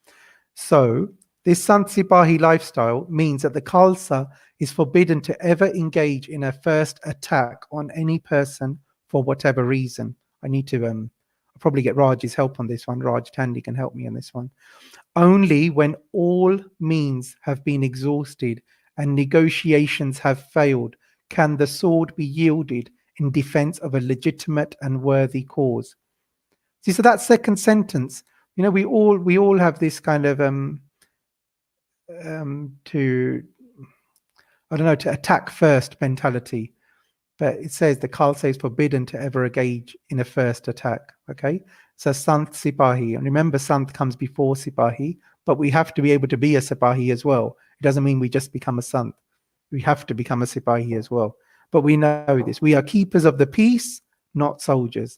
So this Sant Sipahi lifestyle means that the Khalsa is forbidden to ever engage in a first attack on any person for whatever reason. I need to I'll probably get Raj's help on this one. Raj Tandy can help me on this one. Only when all means have been exhausted and negotiations have failed can the sword be yielded in defense of a legitimate and worthy cause. See, so that second sentence, you know, we all have this kind of to attack first mentality. But it says the Khalsa is forbidden to ever engage in a first attack. Okay, so Sant Sipahi, and remember, Sant comes before Sipahi, but we have to be able to be a Sipahi as well. It doesn't mean we just become a Sant. We have to become a Sipahi as well. But we know this. We are keepers of the peace, not soldiers.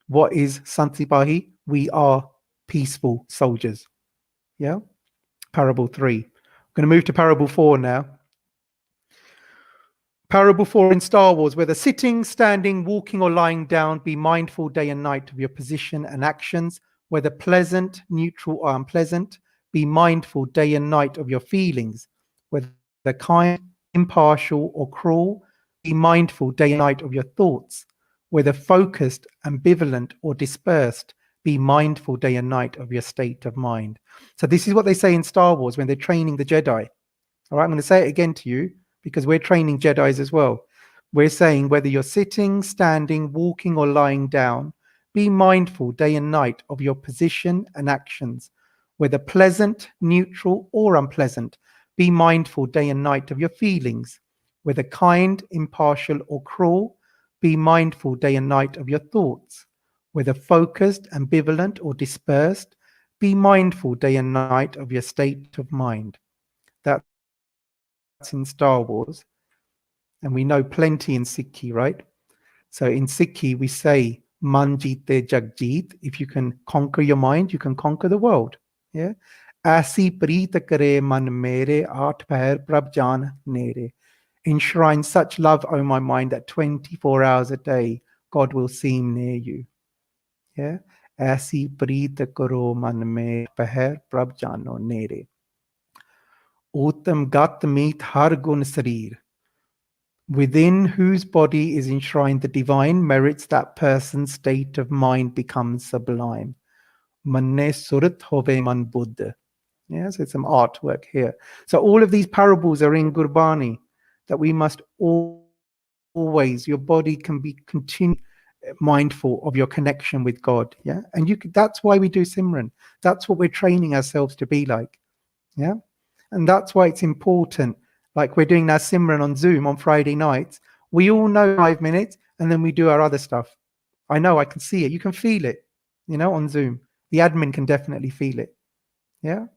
What is Sant Sipahi? We are peaceful soldiers. Yeah. Parable 3. I'm going to move to parable 4 now. Parable 4 in Star Wars, whether sitting, standing, walking, or lying down, be mindful day and night of your position and actions, whether pleasant, neutral, or unpleasant. Be mindful day and night of your feelings, whether kind, impartial, or cruel. Be mindful day and night of your thoughts, whether focused, ambivalent, or dispersed. Be mindful day and night of your state of mind. So this is what they say in Star Wars when they're training the Jedi. All right, I'm going to say it again to you, because we're training Jedis as well. We're saying whether you're sitting, standing, walking, or lying down, be mindful day and night of your position and actions, whether pleasant, neutral, or unpleasant. Be mindful day and night of your feelings, whether kind, impartial, or cruel. Be mindful day and night of your thoughts, whether focused, ambivalent, or dispersed. Be mindful day and night of your state of mind. That's in Star Wars, and we know plenty in Sikhi, right? So in Sikhi we say man jeete jag jeet. If you can conquer your mind, you can conquer the world. Yeah. Aisi preet kare man mere, aat pair prabh jaan nere. Enshrine such love, O my mind, that 24 hours a day God will seem near you. Yeah. Aisi preet karo man mere, pair prabh jaano nere. Uttam gat meet har gun sarir. Within whose body is enshrined the divine merits, that person's state of mind becomes sublime. Manne surat hove man buddha. Yeah, so it's some artwork here. So all of these parables are in Gurbani, that we must always, your body can be continually mindful of your connection with God. Yeah, and that's why we do Simran. That's what we're training ourselves to be like. Yeah. And that's why it's important. Like we're doing now Simran on Zoom on Friday nights. We all know 5 minutes and then we do our other stuff. I know, I can see it. You can feel it, you know, on Zoom. The admin can definitely feel it. Yeah.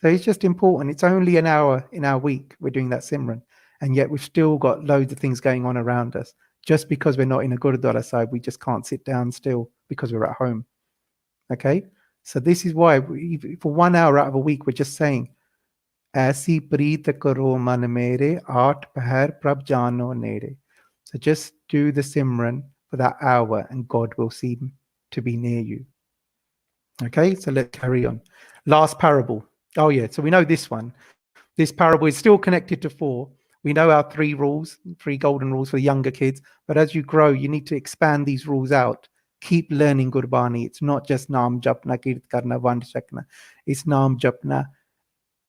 So it's just important. It's only an hour in our week we're doing that Simran. And yet we've still got loads of things going on around us. Just because we're not in a Gurudwara side, we just can't sit down still because we're at home. Okay. So this is why for 1 hour out of a week, we're just saying, Aisi preet karo man mere, aat pahar prabh jano nere. So just do the Simran for that hour and God will seem to be near you. Okay, so let's carry on. Last parable. Oh yeah, so we know this one. This parable is still connected to 4. We know our 3 rules, 3 golden rules for the younger kids. But as you grow, you need to expand these rules out. Keep learning Gurbani. It's not just Naam Japna, Kirt Karna, Vand Shakna. It's Naam Japna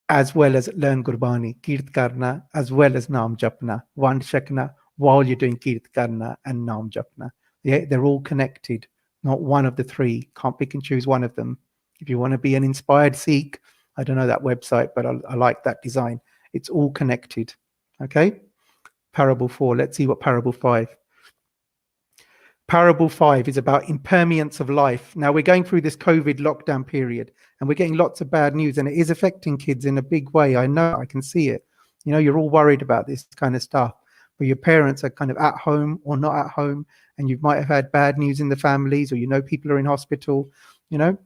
as well as learn Gurbani, Kirt Karna, as well as Naam Japna, Vand Shakna, while you're doing Kirt Karna and Naam Japna. They're all connected, not one of the 3. Can't pick and choose one of them. If you want to be an inspired Sikh, I don't know that website, but I like that design. It's all connected. Okay? Parable 4. Let's see what parable 5. Parable 5 is about impermanence of life. Now, we're going through this COVID lockdown period and we're getting lots of bad news and it is affecting kids in a big way. I know, I can see it. You know, you're all worried about this kind of stuff, but your parents are kind of at home or not at home, and you might have had bad news in the families, or you know people are in hospital, you know.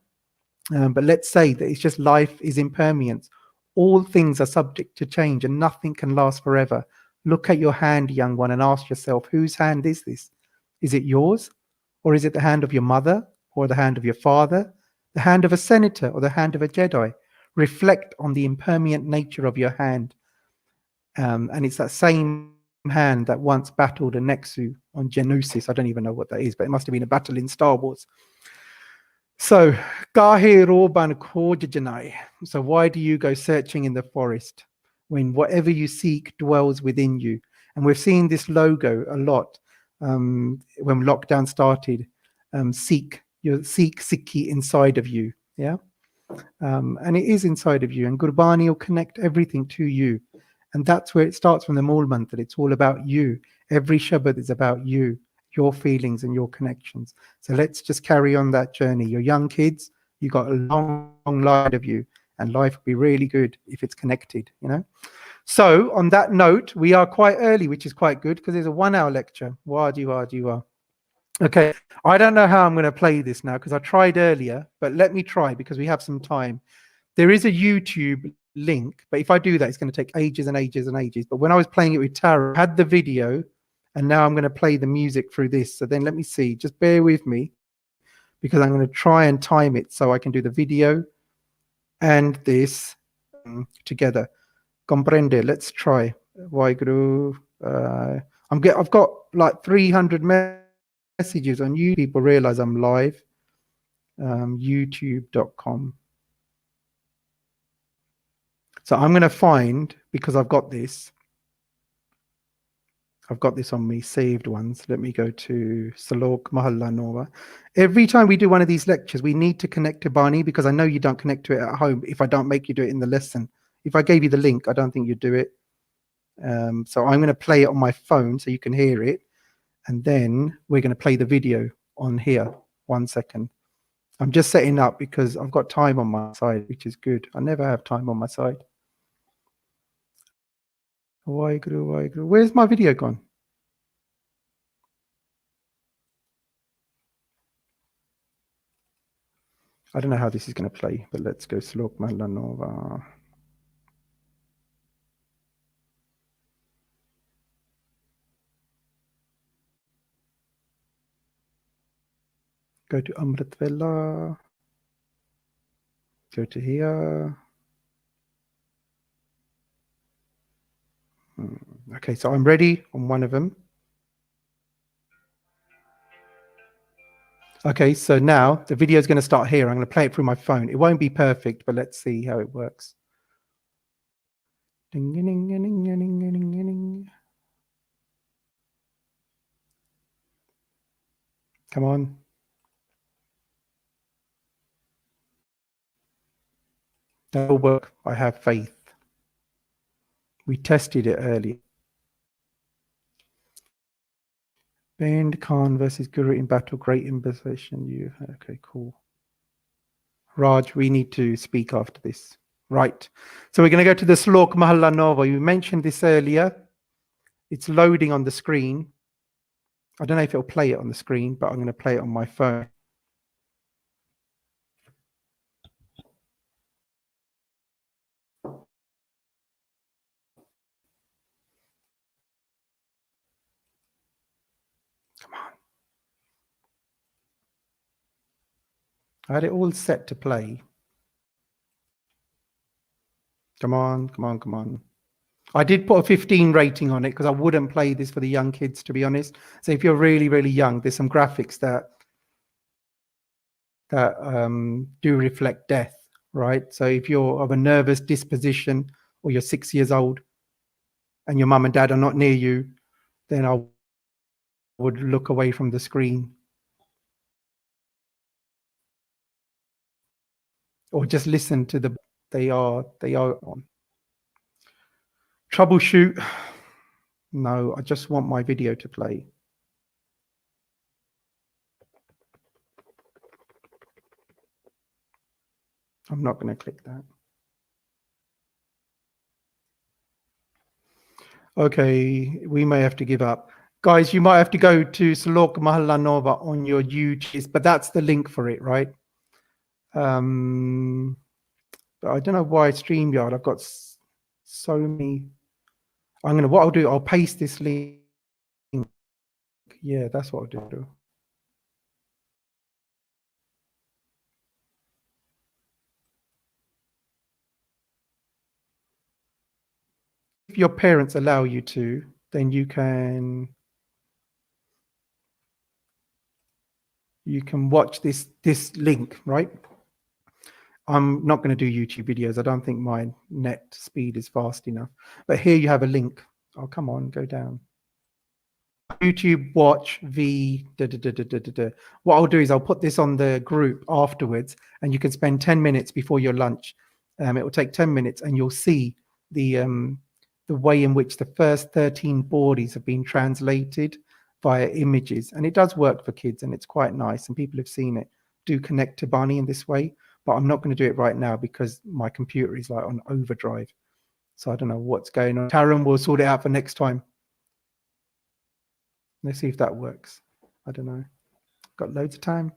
But let's say that it's just life is impermanence. All things are subject to change and nothing can last forever. Look at your hand, young one, and ask yourself, whose hand is this? Is it yours? Or is it the hand of your mother or the hand of your father, the hand of a senator or the hand of a Jedi? Reflect on the impermanent nature of your hand. And it's that same hand that once battled a Nexu on Geonosis. I don't even know what that is, but it must have been a battle in Star Wars. So, Gahe Roban Korjajanai. So why do you go searching in the forest when whatever you seek dwells within you? And we've seen this logo a lot when lockdown started. Seek, your seek Sikhi inside of you. Yeah. And it is inside of you. And Gurbani will connect everything to you. And that's where it starts from the Mool Mantra. It's all about you. Every Shabad is about you, your feelings and your connections. So let's just carry on that journey. You're young kids, you got a long, long life of you, and life will be really good if it's connected, you know. So on that note, we are quite early, which is quite good because there's a 1 hour lecture. Wadi. Okay, I don't know how I'm going to play this now because I tried earlier, but let me try because we have some time. There is a YouTube link, but if I do that, it's going to take ages and ages and ages. But when I was playing it with Tara, I had the video, and now I'm going to play the music through this. So then let me see. Just bear with me because I'm going to try and time it so I can do the video and this together. Comprende? Let's try. Waheguru. I've got like 300 messages on you. People realize I'm live. YouTube.com. So I'm going to find, because I've got this on me, saved ones. Let me go to Salok Mahalla Nova. Every time we do one of these lectures, we need to connect to Bani because I know you don't connect to it at home if I don't make you do it in the lesson. If I gave you the link, I don't think you'd do it. So I'm going to play it on my phone so you can hear it. And then we're going to play the video on here. 1 second. I'm just setting up because I've got time on my side, which is good. I never have time on my side. Waheguru. Where's my video gone? I don't know how this is going to play, but let's go Slok Malanova. Go to Amrit Vela. Go to here. Okay, so I'm ready on one of them. Okay, so now the video is going to start here. I'm going to play it through my phone. It won't be perfect, but let's see how it works. Ding, ding, ding, ding, ding, ding, ding. Come on. That will work. I have faith. We tested it earlier. Band Khan versus Guru in battle. Great imposition. Okay, cool. Raj, we need to speak after this. Right. So we're going to go to the Slok Mahalla Nova. You mentioned this earlier. It's loading on the screen. I don't know if it'll play it on the screen, but I'm going to play it on my phone. Come on. I had it all set to play. Come on. I did put a 15 rating on it because I wouldn't play this for the young kids, to be honest. So if you're really, really young, there's some graphics that do reflect death, right? So if you're of a nervous disposition or you're 6 years old and your mum and dad are not near you, then I would look away from the screen. Or just listen to the, they are on. Troubleshoot. No, I just want my video to play. I'm not going to click that. Okay, we may have to give up. Guys, you might have to go to Salok Mahalla Nova on your YouTube, but that's the link for it, right? But I don't know why StreamYard, I've got so many. What I'll do, I'll paste this link Yeah, that's what I'll do. If your parents allow you to, then you can watch this link, right? I'm not going to do YouTube videos. I don't think my net speed is fast enough. But here you have a link. Oh, come on, go down. YouTube watch What I'll do is I'll put this on the group afterwards, and you can spend 10 minutes before your lunch. It will take 10 minutes, and you'll see the way in which the first 13 bodies have been translated via images, and it does work for kids, and it's quite nice, and people have seen it. Do connect to Barney in this way, but I'm not going to do it right now because my computer is like on overdrive, so I don't know what's going on. Taran will sort it out for next time. Let's see if that works. I don't know. Got loads of time.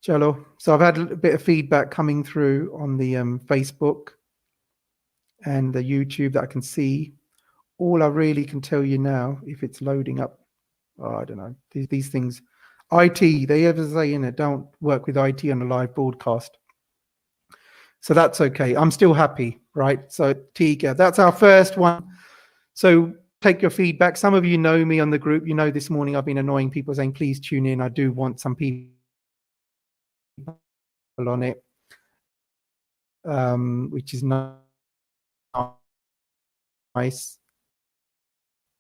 Cello. So I've had a bit of feedback coming through on the Facebook and the YouTube that I can see. All I really can tell you now, if it's loading up, I don't know. These things, IT, they ever say in it, don't work with IT on a live broadcast. So that's okay. I'm still happy, right? So Tiga, that's our first one. So take your feedback. Some of you know me on the group. You know, this morning I've been annoying people saying, please tune in. I do want some people on it, which is nice.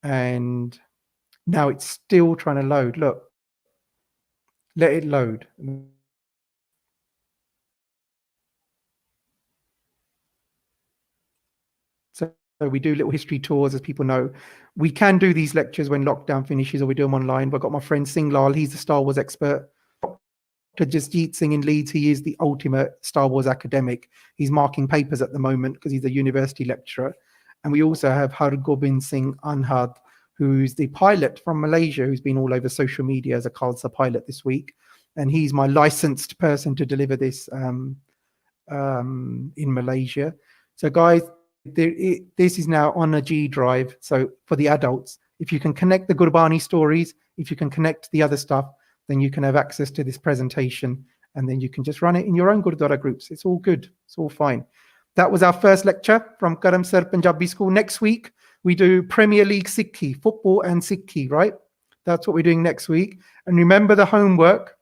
And now it's still trying to load. Look, let it load. So we do little history tours, as people know. We can do these lectures when lockdown finishes, or we do them online. But I've got my friend Singh Lal, he's the Star Wars expert. Dr. Jasjeet Singh in Leeds, he is the ultimate Star Wars academic. He's marking papers at the moment because he's a university lecturer. And we also have Hargobind Singh Anhad, who's the pilot from Malaysia, who's been all over social media as a Khalsa pilot this week. And he's my licensed person to deliver this in Malaysia. So guys, this is now on a G drive. So for the adults, if you can connect the Gurbani stories, if you can connect the other stuff, then you can have access to this presentation, and then you can just run it in your own Gurdwara groups. It's all good. It's all fine. That was our first lecture from Karamsar Punjabi School. Next week, we do Premier League Sikhi, football and Sikhi, right? That's what we're doing next week. And remember the homework.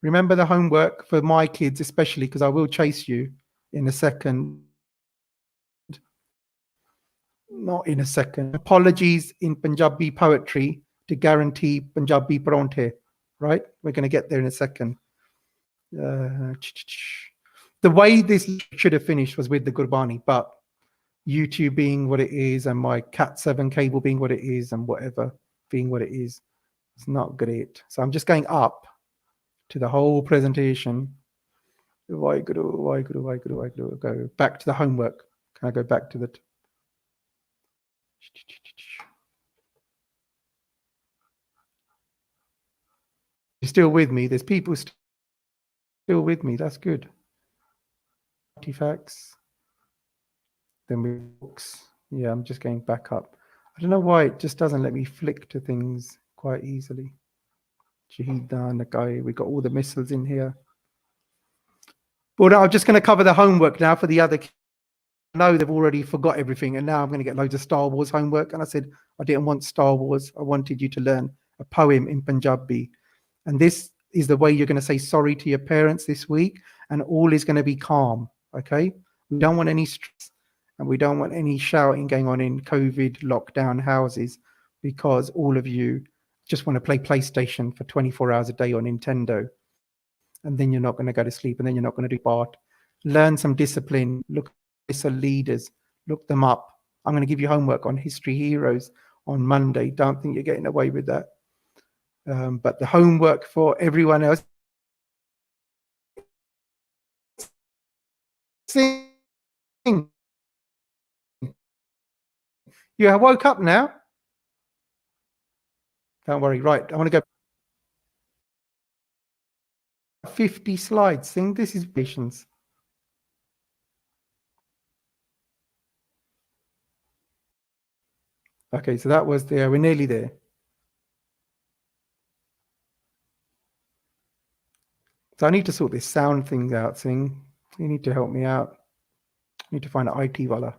Remember the homework for my kids, especially, because I will chase you in a second. Not in a second. Apologies in Punjabi poetry to guarantee Punjabi Paronte, right? We're going to get there in a second. The way this should have finished was with the Gurbani, but YouTube being what it is, and my Cat 7 cable being what it is, and whatever being what it is, it's not great. So I'm just going up to the whole presentation. Why go back to the homework? Can I go back to the... You're still with me? There's people still with me. That's good. Artifacts. Then we books. Yeah, I'm just going back up. I don't know why it just doesn't let me flick to things quite easily. Shahidan, the guy, we got all the missiles in here. But I'm just going to cover the homework now for the other kids. I know they've already forgot everything, and now I'm going to get loads of Star Wars homework. And I said, I didn't want Star Wars. I wanted you to learn a poem in Punjabi. And this is the way you're going to say sorry to your parents this week, and all is going to be calm, okay? We don't want any stress, and we don't want any shouting going on in COVID lockdown houses, because all of you just want to play PlayStation for 24 hours a day on Nintendo, and then you're not going to go to sleep, and then you're not going to do art. Learn some discipline. Look at some leaders. Look them up. I'm going to give you homework on history heroes on Monday. Don't think you're getting away with that. But the homework for everyone else. Sing. You have woke up now? Don't worry. Right. I want to go 50 slides. Sing. This is patience. Okay, so that was there. We're nearly there. So I need to sort this sound thing out, Singh. You need to help me out. I need to find an IT wala.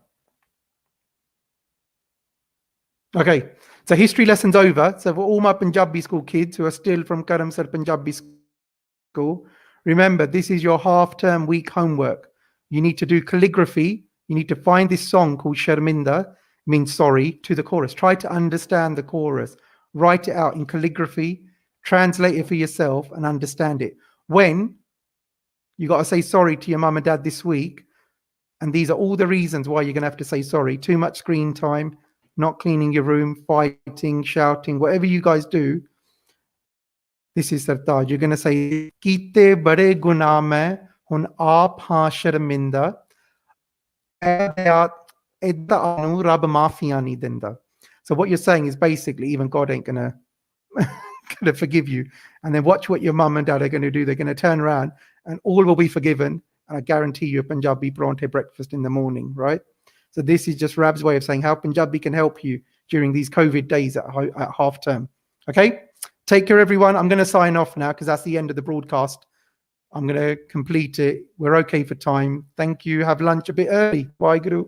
Okay, so history lesson's over. So for all my Punjabi school kids who are still from Karamsar Punjabi school, remember this is your half-term week homework. You need to do calligraphy. You need to find this song called Sharminda, means sorry, to the chorus. Try to understand the chorus. Write it out in calligraphy, translate it for yourself and understand it. When you got to say sorry to your mum and dad this week, and these are all the reasons why you're going to have to say sorry. Too much screen time, not cleaning your room, fighting, shouting, whatever you guys do. This is Sartaj. You're going to say, Kite bade gunah mein, hun aap haan sharminda. So what you're saying is basically even God ain't going to forgive you. And then watch what your mum and dad are going to do. They're going to turn around and all will be forgiven. And I guarantee you a Punjabi paronte breakfast in the morning, right? So this is just Rab's way of saying how Punjabi can help you during these COVID days at half term. Okay? Take care, everyone. I'm going to sign off now because that's the end of the broadcast. I'm going to complete it. We're okay for time. Thank you. Have lunch a bit early. Bye, Guru.